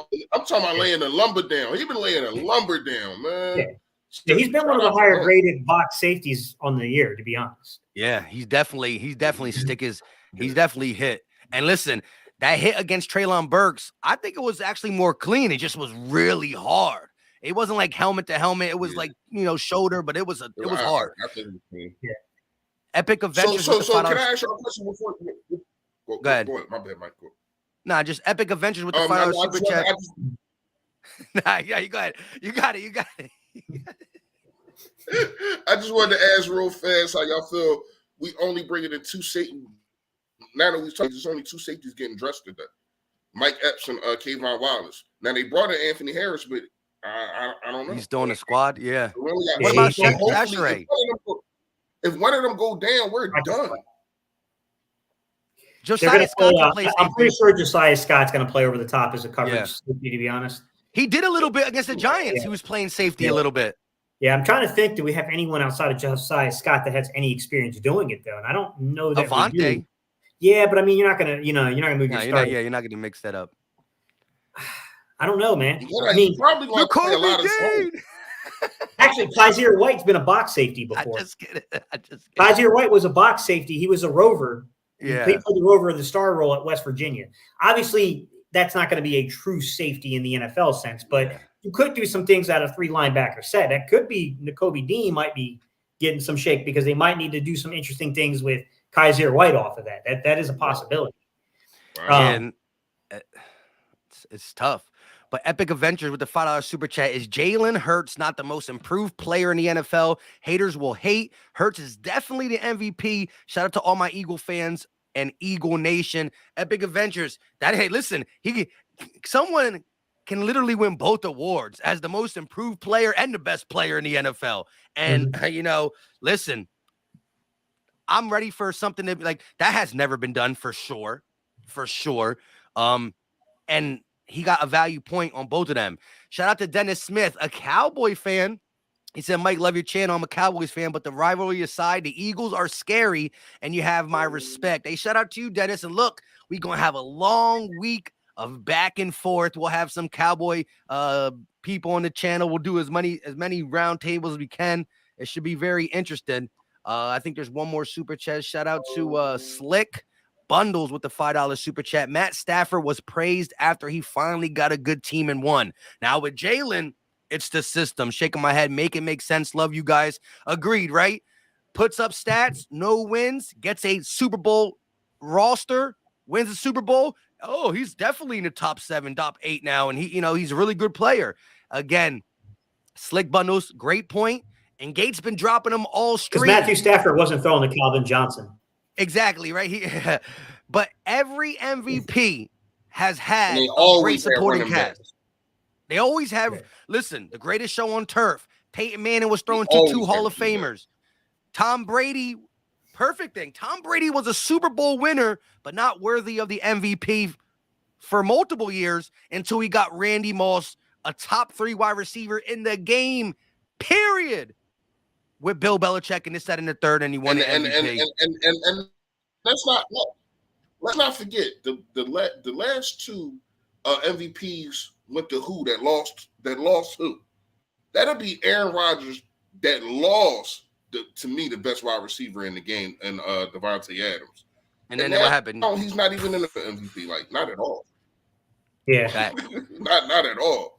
Speaker 3: about laying the lumber down. He's been laying the lumber down, man.
Speaker 2: Yeah, he's been one of the higher graded box safeties on the year, to be honest.
Speaker 1: Yeah, he's definitely he's definitely hit. And listen, that hit against Treylon Burks, I think it was actually more clean. It just was really hard. It wasn't like helmet to helmet. It was shoulder, but it was hard.
Speaker 3: I think it was clean.
Speaker 1: Yeah. Epic Adventures.
Speaker 3: So can I ask you a question before? Go ahead. My bad, Mike. Go.
Speaker 1: Nah, just Epic Adventures with the $5 super chat. Nah, yeah, you got it. You got it.
Speaker 3: I just wanted to ask real fast how y'all feel. We only bring it in 2 safeties. Now that we've talked, there's only 2 safeties getting dressed today. Mike Epps and Kayvon Wallace. Now they brought in Anthony Harris, but I don't know.
Speaker 1: He's doing the squad, yeah.
Speaker 3: Really
Speaker 1: what about Shaq Tashere?
Speaker 3: If one of them go down, we're done.
Speaker 1: Josiah Scott can play
Speaker 2: I'm
Speaker 1: safety.
Speaker 2: pretty sure Josiah Scott's going to play over the top as a coverage safety, to be honest.
Speaker 1: He did a little bit against the Giants. He was playing safety a little bit.
Speaker 2: Yeah, I'm trying to think, do we have anyone outside of Josiah Scott that has any experience doing it, though? And I don't know that we do. Yeah, but I mean, you're not going to move your starter.
Speaker 1: You're not going to mix that up.
Speaker 2: I don't know, man.
Speaker 3: I mean, probably going to play a lot of
Speaker 2: Actually, Kaiser White's been a box safety before.
Speaker 1: I just get it.
Speaker 2: Kaiser White was a box safety. He was a rover.
Speaker 1: Yeah.
Speaker 2: He played the rover in the star role at West Virginia. Obviously, that's not going to be a true safety in the NFL sense, but you could do some things out of 3 linebacker set. That could be Nakobe Dean might be getting some shake because they might need to do some interesting things with Kaiser White off of that. That is a possibility.
Speaker 1: And it's tough. But Epic Adventures with the $5 super chat is Jalen Hurts not the most improved player in the NFL? Haters will hate. Hurts is definitely the MVP. Shout out to all my Eagle fans and Eagle Nation. Epic Adventures. Listen, someone can literally win both awards as the most improved player and the best player in the NFL. And listen, I'm ready for something to be like that has never been done for sure. And he got a value point on both of them. Shout out to Dennis Smith, a Cowboy fan. He said, Mike, love your channel. I'm a Cowboys fan, but the rivalry aside, the Eagles are scary, and you have my respect. Hey, shout out to you, Dennis. And look, we're going to have a long week of back and forth. We'll have some Cowboy people on the channel. We'll do as many round tables as we can. It should be very interesting. I think there's one more super chat. Shout out to Slick Bundles with the $5 super chat. Matt Stafford was praised after he finally got a good team and won. Now with Jalen, it's the system. Shaking my head, make it make sense. Love you guys. Agreed, right? Puts up stats, no wins, gets a Super Bowl roster, wins the Super Bowl. Oh, he's definitely in the top 7, top 8 now, and he's a really good player. Again, Slick Bundles, great point. And Gates been dropping them all stream.
Speaker 2: Because Matthew Stafford wasn't throwing to Calvin Johnson.
Speaker 1: Exactly, right? But every MVP has had a great supporting cast. They always have. Listen, the greatest show on turf. Peyton Manning was throwing to 2 Hall of Famers. Tom Brady, perfect thing. Tom Brady was a Super Bowl winner, but not worthy of the MVP for multiple years until he got Randy Moss, a top 3 wide receiver in the game, period. With Bill Belichick and this, that, and the third, and he won the MVP.
Speaker 3: And let's not forget the last 2 MVPs went to who that lost who? That'll be Aaron Rodgers that lost to me the best wide receiver in the game and Devontae Adams.
Speaker 1: And then what happened?
Speaker 3: No, he's not even in the MVP. Like not at all.
Speaker 2: Yeah,
Speaker 3: not at all.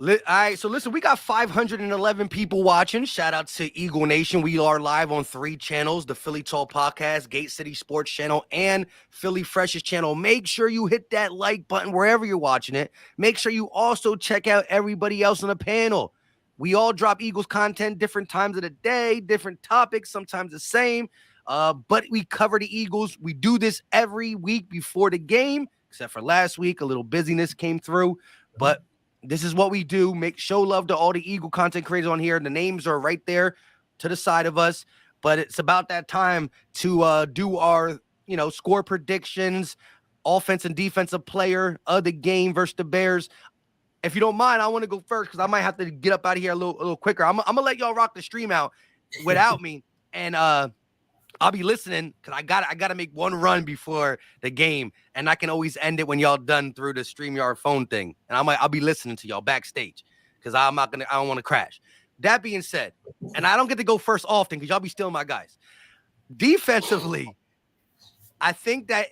Speaker 1: All right, so listen, we got 511 people watching. Shout out to Eagle Nation. We are live on 3 channels, the Philly Talk Podcast, Gate City Sports Channel, and Philly Freshest Channel. Make sure you hit that like button wherever you're watching it. Make sure you also check out everybody else on the panel. We all drop Eagles content different times of the day, different topics, sometimes the same, but we cover the Eagles. We do this every week before the game, except for last week. A little busyness came through, but this is what we do. Show love to all the Eagle content creators on here. The names are right there to the side of us. But it's about that time to do our, score predictions, offense and defensive player of the game versus the Bears. If you don't mind, I want to go first because I might have to get up out of here a little quicker. I'm gonna let y'all rock the stream out without me, and I'll be listening because I gotta make one run before the game, and I can always end it when y'all done through the StreamYard phone thing. And I'll be listening to y'all backstage because I don't want to crash. That being said, and I don't get to go first often because y'all be stealing my guys. Defensively, I think that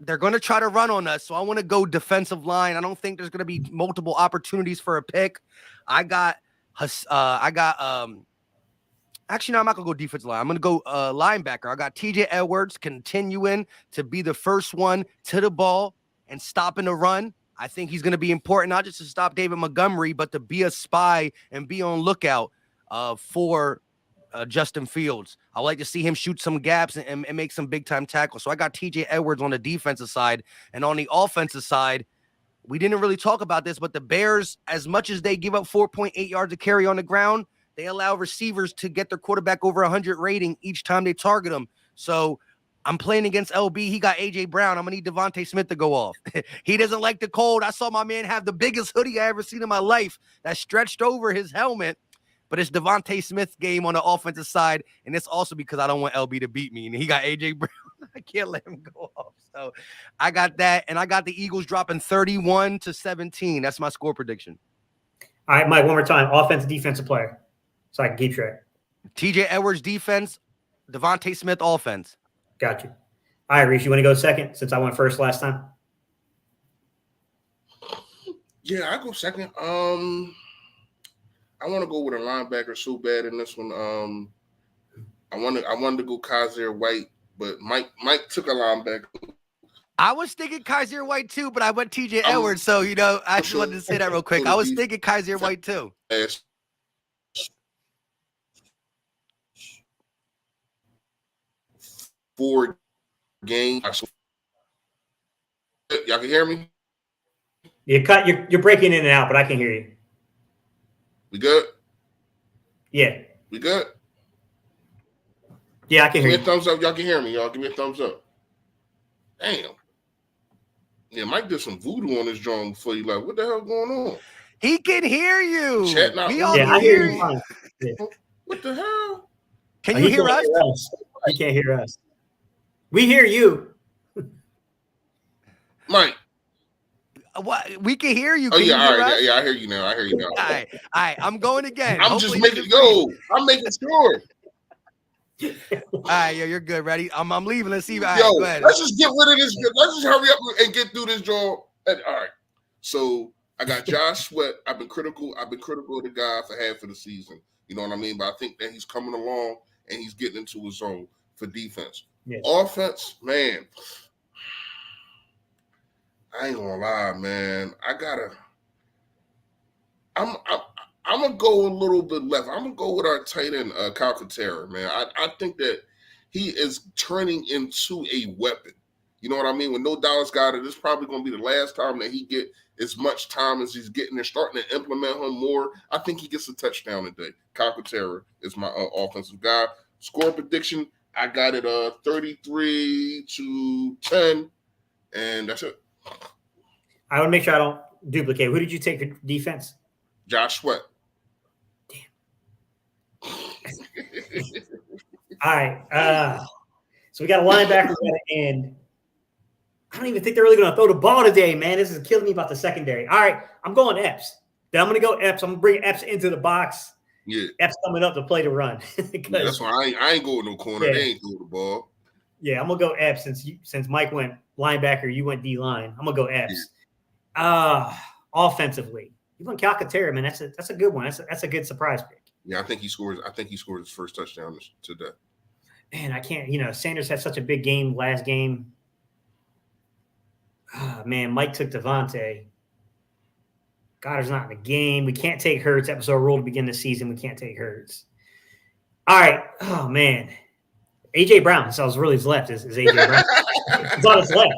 Speaker 1: they're going to try to run on us, so I want to go defensive line. I don't think there's going to be multiple opportunities for a pick. Actually, no, I'm not going to go defensive line. I'm going to go linebacker. I got TJ Edwards continuing to be the first one to the ball and stopping the run. I think he's going to be important, not just to stop David Montgomery, but to be a spy and be on lookout for Justin Fields. I like to see him shoot some gaps and make some big-time tackles. So I got TJ Edwards on the defensive side. And on the offensive side, we didn't really talk about this, but the Bears, as much as they give up 4.8 yards to carry on the ground, they allow receivers to get their quarterback over 100 rating each time they target him. So I'm playing against LB. He got AJ Brown. I'm gonna need Devontae Smith to go off. He doesn't like the cold. I saw my man have the biggest hoodie I ever seen in my life that stretched over his helmet. But it's Devontae Smith's game on the offensive side, and it's also because I don't want LB to beat me. And he got AJ Brown. I can't let him go off. So I got that, and I got the Eagles dropping 31-17. That's my score prediction.
Speaker 2: All right, Mike, one more time. Offensive, defensive player, so I can keep track.
Speaker 1: TJ Edwards defense, Devontae Smith offense.
Speaker 2: Got you. All right, Reese, you want to go second since I went first last time?
Speaker 3: Yeah, I go second. I want to go with a linebacker so bad in this one. I wanted to go Kaiser White, but Mike took a linebacker.
Speaker 1: I was thinking Kaiser White too, but I went TJ Edwards. So I just wanted to say that real quick. I was thinking Kaiser White too.
Speaker 3: 4 games. Y'all can hear me?
Speaker 2: You're breaking in and out, but I can hear you.
Speaker 3: We good?
Speaker 2: Yeah.
Speaker 3: We good?
Speaker 2: Yeah, I can hear you.
Speaker 3: Give me a thumbs up. Y'all can hear me. Y'all give me a thumbs up. Damn. Yeah, Mike did some voodoo on his drum before he left. What the hell going on?
Speaker 1: He can hear you.
Speaker 3: Chat not
Speaker 1: We all
Speaker 2: Yeah,
Speaker 1: can
Speaker 2: I
Speaker 1: hear
Speaker 2: hear
Speaker 1: you.
Speaker 2: you.
Speaker 3: What the hell?
Speaker 1: Can you hear us?
Speaker 2: He can't hear us. We hear you.
Speaker 3: Mike.
Speaker 1: What? We can hear you.
Speaker 3: Oh,
Speaker 1: Can
Speaker 3: yeah,
Speaker 1: you
Speaker 3: all
Speaker 1: hear
Speaker 3: right.
Speaker 1: us?
Speaker 3: Yeah, I hear you now. I hear you now.
Speaker 1: All right. I'm going again.
Speaker 3: I'm
Speaker 1: Hopefully
Speaker 3: just making I'm making sure.
Speaker 1: All right, you're good. Ready? I'm leaving. Let's see. All right,
Speaker 3: Yo,
Speaker 1: go ahead.
Speaker 3: let's just get rid of this. Let's just hurry up and get through this draw. All right. So I got Josh Sweat. I've been critical of the guy for half of the season. You know what I mean? But I think that he's coming along and he's getting into his zone for defense.
Speaker 2: Yes.
Speaker 3: Offense, man. I ain't gonna lie, man. I'm gonna go a little bit left. I'm gonna go with our tight end, Calcaterra, man. I think that he is turning into a weapon. You know what I mean? When No Dallas got it, this is probably gonna be the last time that he get as much time as he's getting. They're starting to implement him more. I think he gets a touchdown today. Calcaterra is my offensive guy. Score prediction, I got it 33-10, and that's it.
Speaker 2: I want to make sure I don't duplicate. Who did you take for defense?
Speaker 3: Josh Sweat.
Speaker 2: All right. So we got a linebacker at the end. I don't even think they're really going to throw the ball today, man. This is killing me about the secondary. All right. I'm going Epps. Then I'm going to go Epps. I'm going to bring Epps into the box.
Speaker 3: Yeah.
Speaker 2: Epps coming up to play the run.
Speaker 3: Yeah, that's why I ain't going no corner.
Speaker 2: Yeah.
Speaker 3: They ain't throwing the ball.
Speaker 2: Yeah, I'm going to go Epps since Mike went linebacker, you went D-line. I'm going to go Epps. Offensively, you went Calcaterra, man. That's a good one. That's a good surprise pick.
Speaker 3: Yeah, I think he scores his first touchdown today.
Speaker 2: Man, I can't. Sanders had such a big game last game. Man, Mike took Devontae. Goddard's not in the game. We can't take Hurts. That was our rule to begin the season. We can't take Hurts. All right. Oh man, AJ Brown. So I was really his left. Is AJ Brown? It's on his left.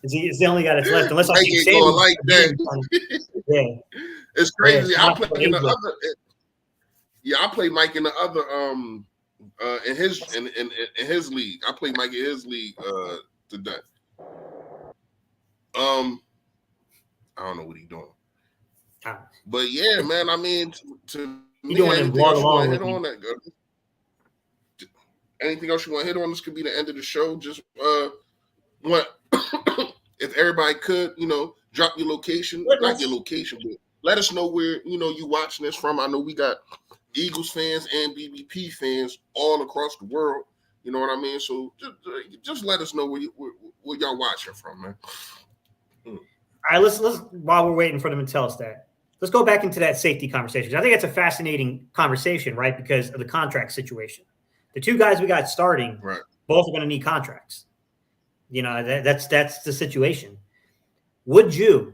Speaker 2: It's the only guy that's left. Unless I see Sanders
Speaker 3: like that.
Speaker 2: Yeah,
Speaker 3: it's crazy.
Speaker 2: Yeah,
Speaker 3: I play in the other. Yeah, I play Mike in the other. In his league, I play Mike in his league today. I don't know what he's doing. But yeah, man. I mean, to me, anything else you want to hit on that? Anything else you want to hit on? This could be the end of the show. Just what if everybody could, drop your location, not your location, but let us know where you watching this from. I know we got Eagles fans and BBP fans all across the world. You know what I mean? So just let us know where y'all watching from, man.
Speaker 2: All right, let's while we're waiting for them to tell us that, let's go back into that safety conversation. I think it's a fascinating conversation, right? Because of the contract situation. The two guys we got starting,
Speaker 3: right,
Speaker 2: both are going to need contracts. That's the situation. Would you,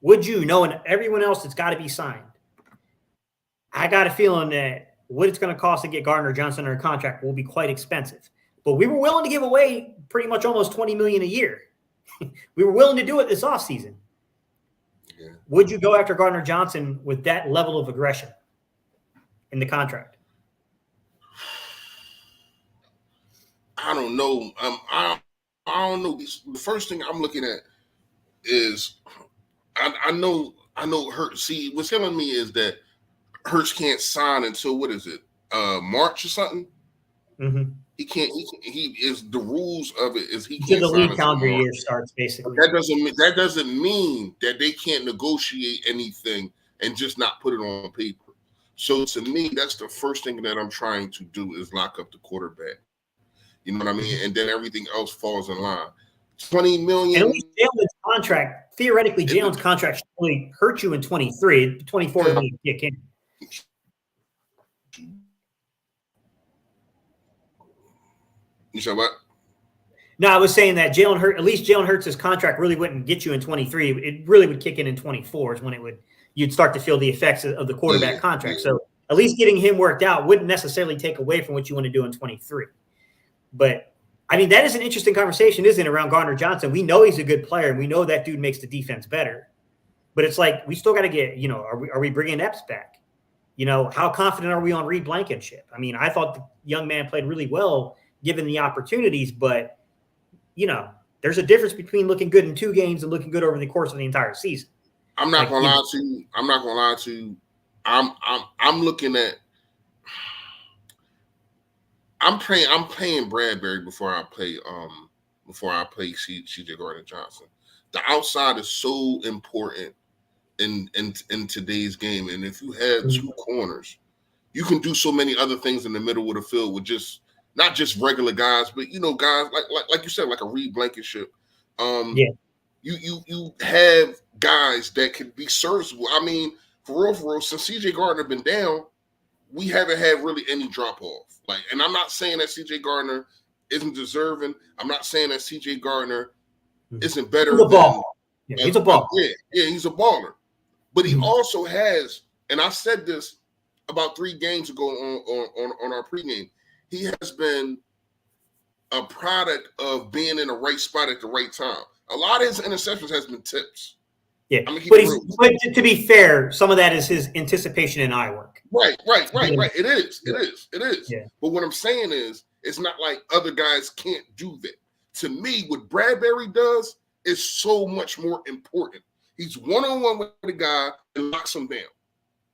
Speaker 2: knowing everyone else that's got to be signed, I got a feeling that what it's going to cost to get Gardner Johnson under contract will be quite expensive. But we were willing to give away pretty much almost $20 million a year. We were willing to do it this offseason. Yeah. Would you go after Gardner Johnson with that level of aggression? in the contract?
Speaker 3: I don't know. I don't know. The first thing I'm looking at is I know Hurts. See, what's killing me is that Hurts can't sign until what is it? March or something.
Speaker 2: Mm-hmm.
Speaker 3: He can't. He is the rules of it is he
Speaker 2: Until
Speaker 3: can't
Speaker 2: the
Speaker 3: sign
Speaker 2: league
Speaker 3: until
Speaker 2: calendar
Speaker 3: March.
Speaker 2: year starts, basically.
Speaker 3: That doesn't mean that they can't negotiate anything and just not put it on paper. So to me, that's the first thing that I'm trying to do is lock up the quarterback. You know what I mean? And then everything else falls in line. 20 million.
Speaker 2: And at least Jalen's contract, theoretically, Jalen's contract should really hurt you in 23. 24 is when you kick in.
Speaker 3: You said what?
Speaker 2: No, I was saying that at least Jalen Hurts' contract really wouldn't get you in 23. It really would kick in 24 is when you'd start to feel the effects of the quarterback contract. So at least getting him worked out wouldn't necessarily take away from what you want to do in 23. But I mean, that is an interesting conversation, isn't it, around Gardner Johnson? We know he's a good player, and we know that dude makes the defense better. But it's like we still got to get, are we bringing Epps back? How confident are we on Reed Blankenship? I mean, I thought the young man played really well given the opportunities, but there's a difference between looking good in 2 games and looking good over the course of the entire season.
Speaker 3: I'm not gonna lie to you. I'm looking at. I'm playing Bradbury before I play CJ Gardner Johnson. The outside is so important in today's game, and if you have 2 corners, you can do so many other things in the middle of the field with just not just regular guys, but guys like you said, like a Reed Blankenship. You have guys that can be serviceable. I mean, for real, since CJ Gardner been down, we haven't had really any drop off. And I'm not saying that CJ Gardner isn't deserving. I'm not saying that CJ Gardner isn't better.
Speaker 2: He's a baller. He's a baller.
Speaker 3: Yeah, he's a baller. But he also has, and I said this about 3 games ago on our pregame. He has been a product of being in the right spot at the right time. A lot of his interceptions has been tips.
Speaker 2: Yeah, but to be fair, some of that is his anticipation and eye work.
Speaker 3: Right. It is.
Speaker 2: Yeah.
Speaker 3: But what I'm saying is, it's not like other guys can't do that. To me, what Bradbury does is so much more important. He's one-on-one with the guy and locks him down.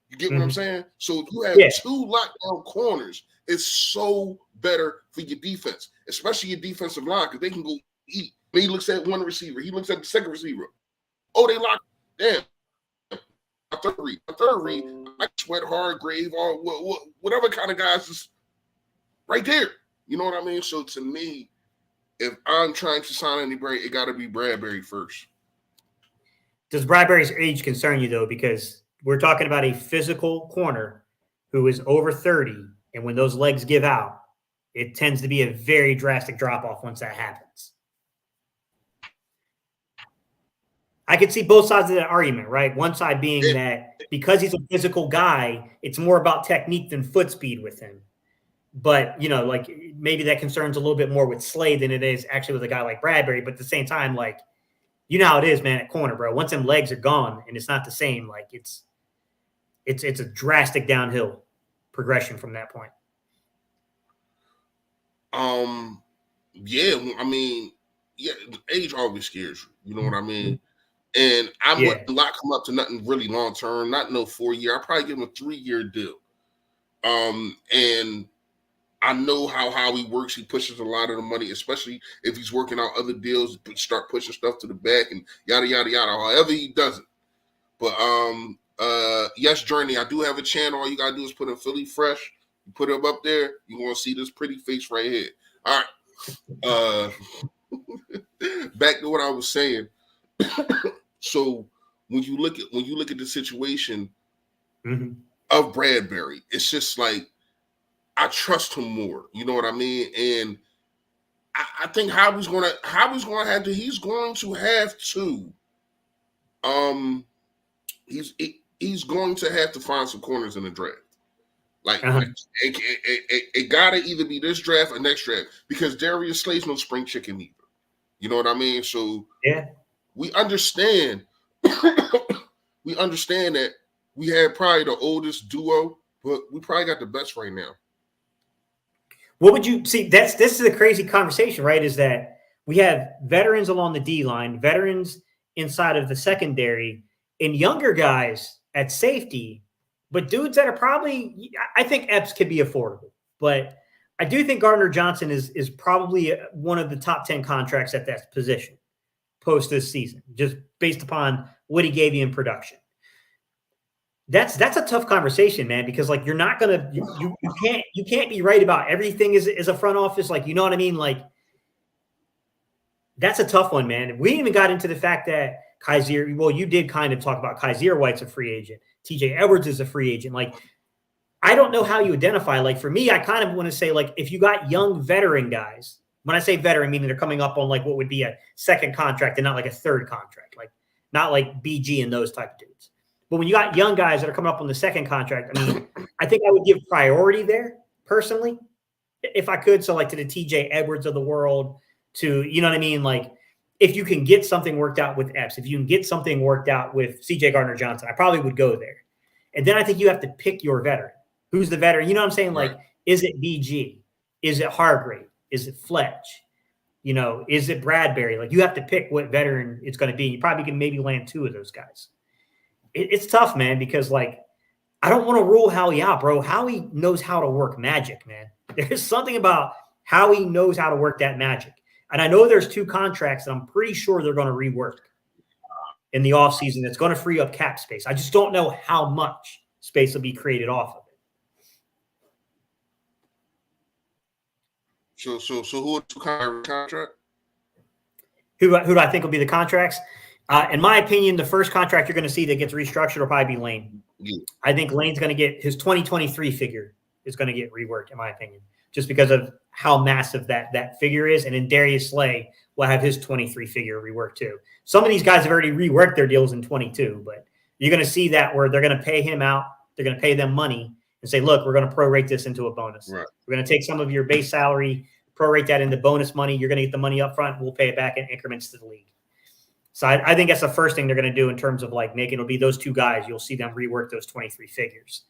Speaker 3: You get what I'm saying? So if you have 2 lockdown corners, it's so better for your defense, especially your defensive line, because they can go eat. He looks at one receiver. He looks at the second receiver. Oh, they lock. Damn. A third read. I sweat Hargrave or whatever kind of guys is right there. You know what I mean? So to me, if I'm trying to sign anybody, it got to be Bradbury first.
Speaker 2: Does Bradbury's age concern you, though? Because we're talking about a physical corner who is over 30, and when those legs give out, it tends to be a very drastic drop-off once that happens. I could see both sides of that argument, right? One side being that because he's a physical guy, it's more about technique than foot speed with him. But, maybe that concerns a little bit more with Slade than it is actually with a guy like Bradbury. But at the same time, how it is, man, at corner, bro. Once them legs are gone and it's not the same, it's a drastic downhill progression from that point.
Speaker 3: Yeah, I mean, age always scares you. You know what I mean? And I wouldn't lock him up to nothing really long term, not no 4-year. I'd probably give him a 3-year deal. And I know how he works. He pushes a lot of the money, especially if he's working out other deals, start pushing stuff to the back and yada, yada, yada, however he does it. But yes, Journey, I do have a channel. All you got to do is put in Philly Fresh. You put him up there, you're going to see this pretty face right here. All right. Back to what I was saying. So when you look at the situation of Bradbury, it's just like I trust him more. You know what I mean? And I think he's going to have to he's going to have to find some corners in the draft. It gotta either be this draft or next draft, because Darius Slay's no spring chicken either. You know what I mean? So we understand that we had probably the oldest duo but we probably got the best right now.
Speaker 2: What would you see? This is a crazy conversation, right? Is that we have veterans along the D line, veterans inside of the secondary, and younger guys at safety, but dudes that are probably, I think Epps could be affordable, but I do think Gardner Johnson is probably one of the top 10 contracts at that position post this season, just based upon what he gave you in production. That's a tough conversation, man, because like you're not gonna you can't be right about everything as a front office, like, you know what I mean? Like, that's a tough one, man. We even got into the fact that Kaiser, well, you did kind of talk about Kaiser White's a free agent, TJ Edwards is a free agent. Like, I don't know how you identify. Like, for me, I kind of want to say, like, if you got young veteran guys, when I say veteran, meaning they're coming up on like what would be a second contract and not like a third contract, like not like BG and those type of dudes. But when you got young guys that are coming up on the second contract, I mean, I think I would give priority there personally, if I could. So like to the TJ Edwards of the world, to, you know what I mean? Like, if you can get something worked out with Epps, if you can get something worked out with CJ Gardner Johnson, I probably would go there. And then I think you have to pick your veteran. Who's the veteran? You know what I'm saying? Like, is it BG? Is it Hargrave? Is it Fletch? You know, is it Bradbury? Like, you have to pick what veteran it's going to be. You probably can maybe land two of those guys. It's tough, man, because like, I don't want to rule Howie out, bro. Howie knows how to work magic, man. There's something about how he knows how to work that magic. And I know there's two contracts that I'm pretty sure they're going to rework in the offseason that's going to free up cap space. I just don't know how much space will be created off of it.
Speaker 3: So who are the contract?
Speaker 2: Who do I think will be the contracts? In my opinion, the first contract you're going to see that gets restructured will probably be Lane.
Speaker 3: Yeah.
Speaker 2: I think Lane's going to get his 2023 figure is going to get reworked, in my opinion, just because of how massive that figure is. And then Darius Slay will have his 23 figure reworked too. Some of these guys have already reworked their deals in 22, but you're going to see that where they're going to pay him out. They're going to pay them money and say, look, we're going to prorate this into a bonus.
Speaker 3: Right.
Speaker 2: We're going to take some of your base salary, prorate that into bonus money. You're going to get the money up front. We'll pay it back in increments to the league. So I think that's the first thing they're going to do in terms of like making, it'll be those two guys. You'll see them rework those 23 figures.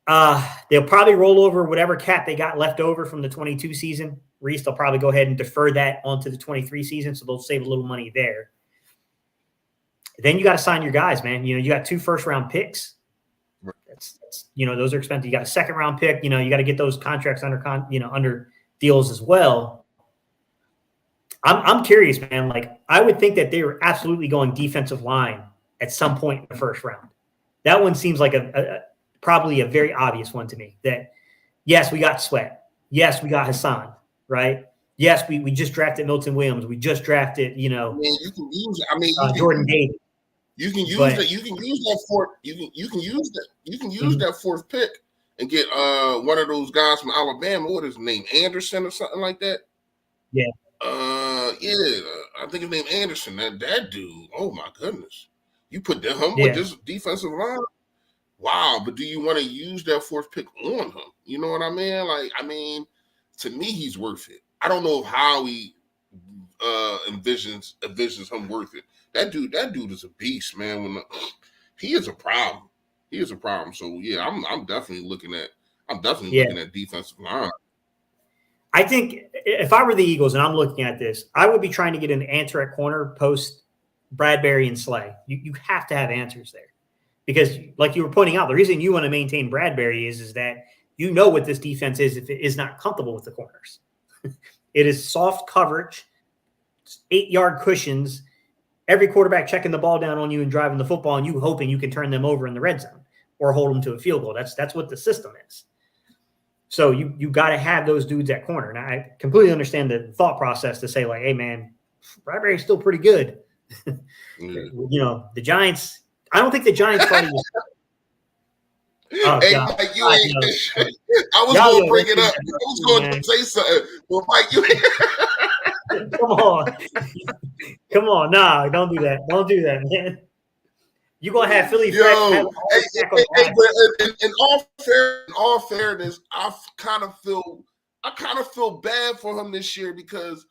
Speaker 2: They'll probably roll over whatever cap they got left over from the 22 season. Reese, they'll probably go ahead and defer that onto the 23 season. So they'll save a little money there. Then you got to sign your guys, man. You know, you got 2 first-round picks. That's you know, those are expensive. You got a second-round pick. You know, you got to get those contracts under deals as well. I'm curious, man. Like, I would think that they were absolutely going defensive line at some point in the first round. That one seems like probably a very obvious one to me. That yes, we got Sweat. Yes, we got Hassan. Right. Yes, we just drafted Milton Williams. We just drafted, you know,
Speaker 3: you can use.
Speaker 2: Jordan Davis.
Speaker 3: You can use that. You can use that fourth. You can use that. You can use that fourth pick and get one of those guys from Alabama. What is his name? Anderson or something like that.
Speaker 2: Yeah.
Speaker 3: I think his name Anderson. That dude. Oh my goodness. You put him with this defensive line. Wow. But do you want to use that fourth pick on him? You know what I mean? Like, to me, he's worth it. I don't know how he envisions him worth it. That dude is a beast, man. He is a problem. He is a problem. So yeah, I'm definitely looking at looking at defensive line.
Speaker 2: I think if I were the Eagles and I'm looking at this, I would be trying to get an answer at corner post Bradbury and Slay. You have to have answers there. Because like you were pointing out, the reason you want to maintain Bradbury is that you know what this defense is if it is not comfortable with the corners. It is soft coverage, 8-yard cushions, every quarterback checking the ball down on you and driving the football, and you hoping you can turn them over in the red zone or hold them to a field goal. That's what the system is. So you got to have those dudes at corner. Now, I completely understand the thought process to say, like, hey, man, Bradbury's still pretty good. You know, the Giants – I don't think the Giants probably was –
Speaker 3: Oh, hey, God. Mike, you ain't I was going to bring it up. I was going to say something. Well, Mike, you
Speaker 2: Come on. Nah, don't do that. Don't do that, man. You're going to have Philly
Speaker 3: in all fairness, I kind of feel bad for him this year because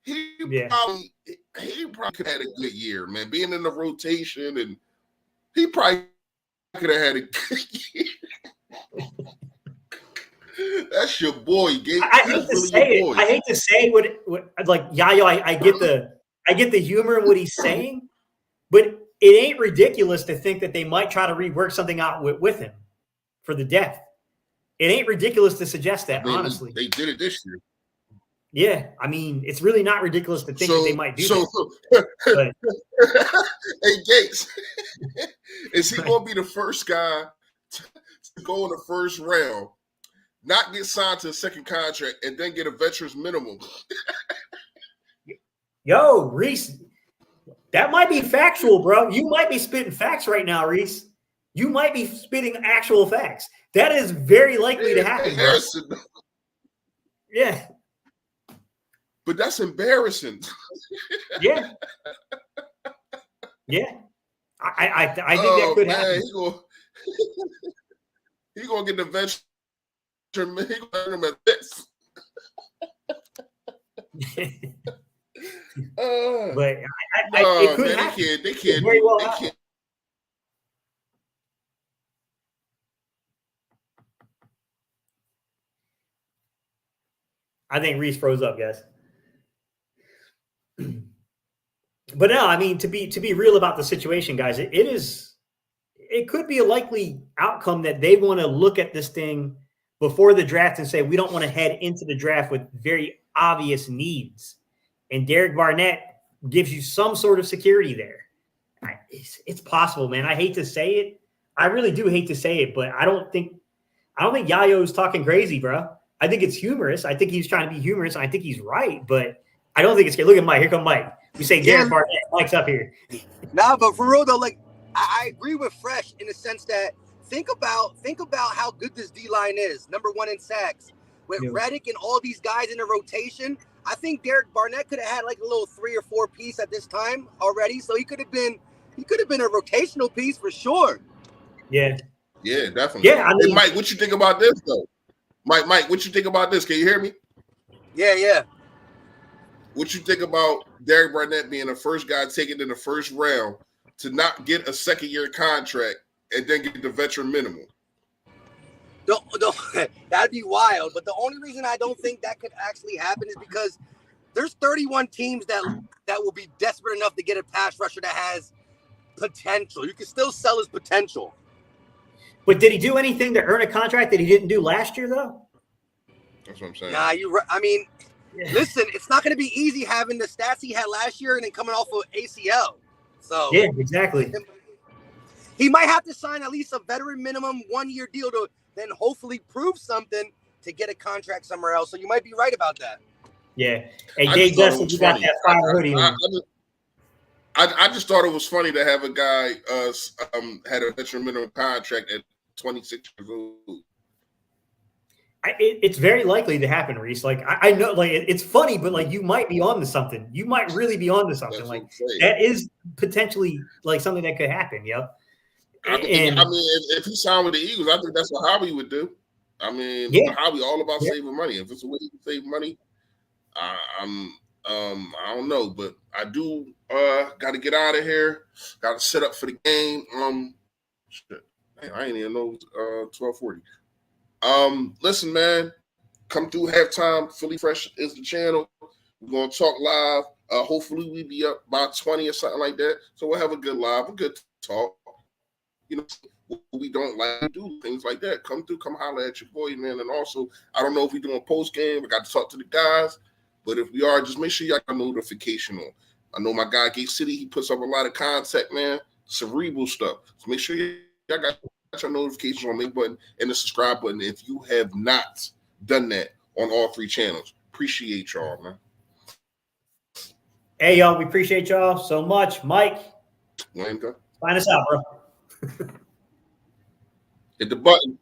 Speaker 3: he probably could have had a good year, man. Being in the rotation, and he probably could have had a good year. That's your boy, Gates.
Speaker 2: I hate
Speaker 3: That's
Speaker 2: to
Speaker 3: really
Speaker 2: say
Speaker 3: your
Speaker 2: it.
Speaker 3: boy.
Speaker 2: I hate to say what like Yayo. I get the humor in what he's saying, but it ain't ridiculous to think that they might try to rework something out with him for the death. It ain't ridiculous to suggest that, honestly.
Speaker 3: They did it this year.
Speaker 2: Yeah, I mean, it's really not ridiculous to think that they might do
Speaker 3: that.
Speaker 2: But,
Speaker 3: hey, Gates, is he going to be the first guy to go in the first round, not get signed to a second contract, and then get a veteran's minimum?
Speaker 2: yo, Reese, that might be factual, bro. You might be spitting facts right now, Reese. You might be spitting actual facts. That is very likely to happen, bro. Yeah.
Speaker 3: But that's embarrassing.
Speaker 2: Yeah. Yeah. I think that could happen.
Speaker 3: He's going to get the veteran. He's going to earn him at this.
Speaker 2: But it could happen.
Speaker 3: They can't.
Speaker 2: Very well
Speaker 3: they
Speaker 2: happen.
Speaker 3: can't.
Speaker 2: I think Reese froze up, guys. But no, I mean, to be real about the situation, guys, it could be a likely outcome that they want to look at this thing before the draft and say, we don't want to head into the draft with very obvious needs. And Derek Barnett gives you some sort of security there. It's possible, man. I hate to say it. I really do hate to say it, but I don't think Yayo's talking crazy, bro. I think it's humorous. I think he's trying to be humorous. And I think he's right, but I don't think it's good. Look at Mike. Here come Mike. We say Derek Barnett. Mike's up here.
Speaker 1: Nah, but for real though, like I agree with Fresh in the sense that think about how good this D line is. Number 1 in sacks with Reddick and all these guys in the rotation. I think Derek Barnett could have had like a little 3 or 4 piece at this time already, so he could have been a rotational piece for sure.
Speaker 2: Yeah.
Speaker 3: Yeah, definitely. Yeah, I mean, hey, Mike, what you think about this though? Mike, what you think about this? Can you hear me?
Speaker 1: Yeah.
Speaker 3: What you think about Derek Barnett being the first guy taken in the first round to not get a second-year contract and then get the veteran minimum?
Speaker 1: That'd be wild. But the only reason I don't think that could actually happen is because there's 31 teams that will be desperate enough to get a pass rusher that has potential. You can still sell his potential.
Speaker 2: But did he do anything to earn a contract that he didn't do last year, though?
Speaker 3: That's what I'm saying.
Speaker 1: Nah, listen, it's not going to be easy having the stats he had last year and then coming off of ACL. So
Speaker 2: yeah, exactly.
Speaker 1: He might have to sign at least a veteran minimum 1-year deal to then hopefully prove something to get a contract somewhere else. So you might be right about that.
Speaker 2: Yeah. Hey, Dave Dustin, you got that fire hoodie.
Speaker 3: I just thought it was funny to have a guy had a veteran minimum contract at 26 years old.
Speaker 2: It's very likely to happen, Reese. Like I know, like it's funny, but like you might be on to something. You might really be on to something. Like that is potentially like something that could happen. Yep.
Speaker 3: I mean, if he signed with the Eagles, I think that's what Hobby would do. I mean, Hobby all about saving money. If it's a way to save money, I don't know, but I do got to get out of here. Got to set up for the game. Shit. I ain't even know 12:40. Listen, man, come through halftime. Philly Fresh is the channel. We're gonna talk live. Hopefully we be up by 20 or something like that. So we'll have a good live, a good talk. You know, we don't like to do things like that. Come through, come holler at your boy, man. And also, I don't know if we're doing post game. We got to talk to the guys, but if we are, just make sure y'all got notification on. I know my guy Gate City, he puts up a lot of content, man, cerebral stuff. So make sure y'all got your notifications on the button and the subscribe button if you have not done that on all 3 channels. Appreciate y'all, man.
Speaker 2: Hey, y'all, we appreciate y'all so much. Mike,
Speaker 3: Sign
Speaker 2: us out, bro.
Speaker 3: Hit the button.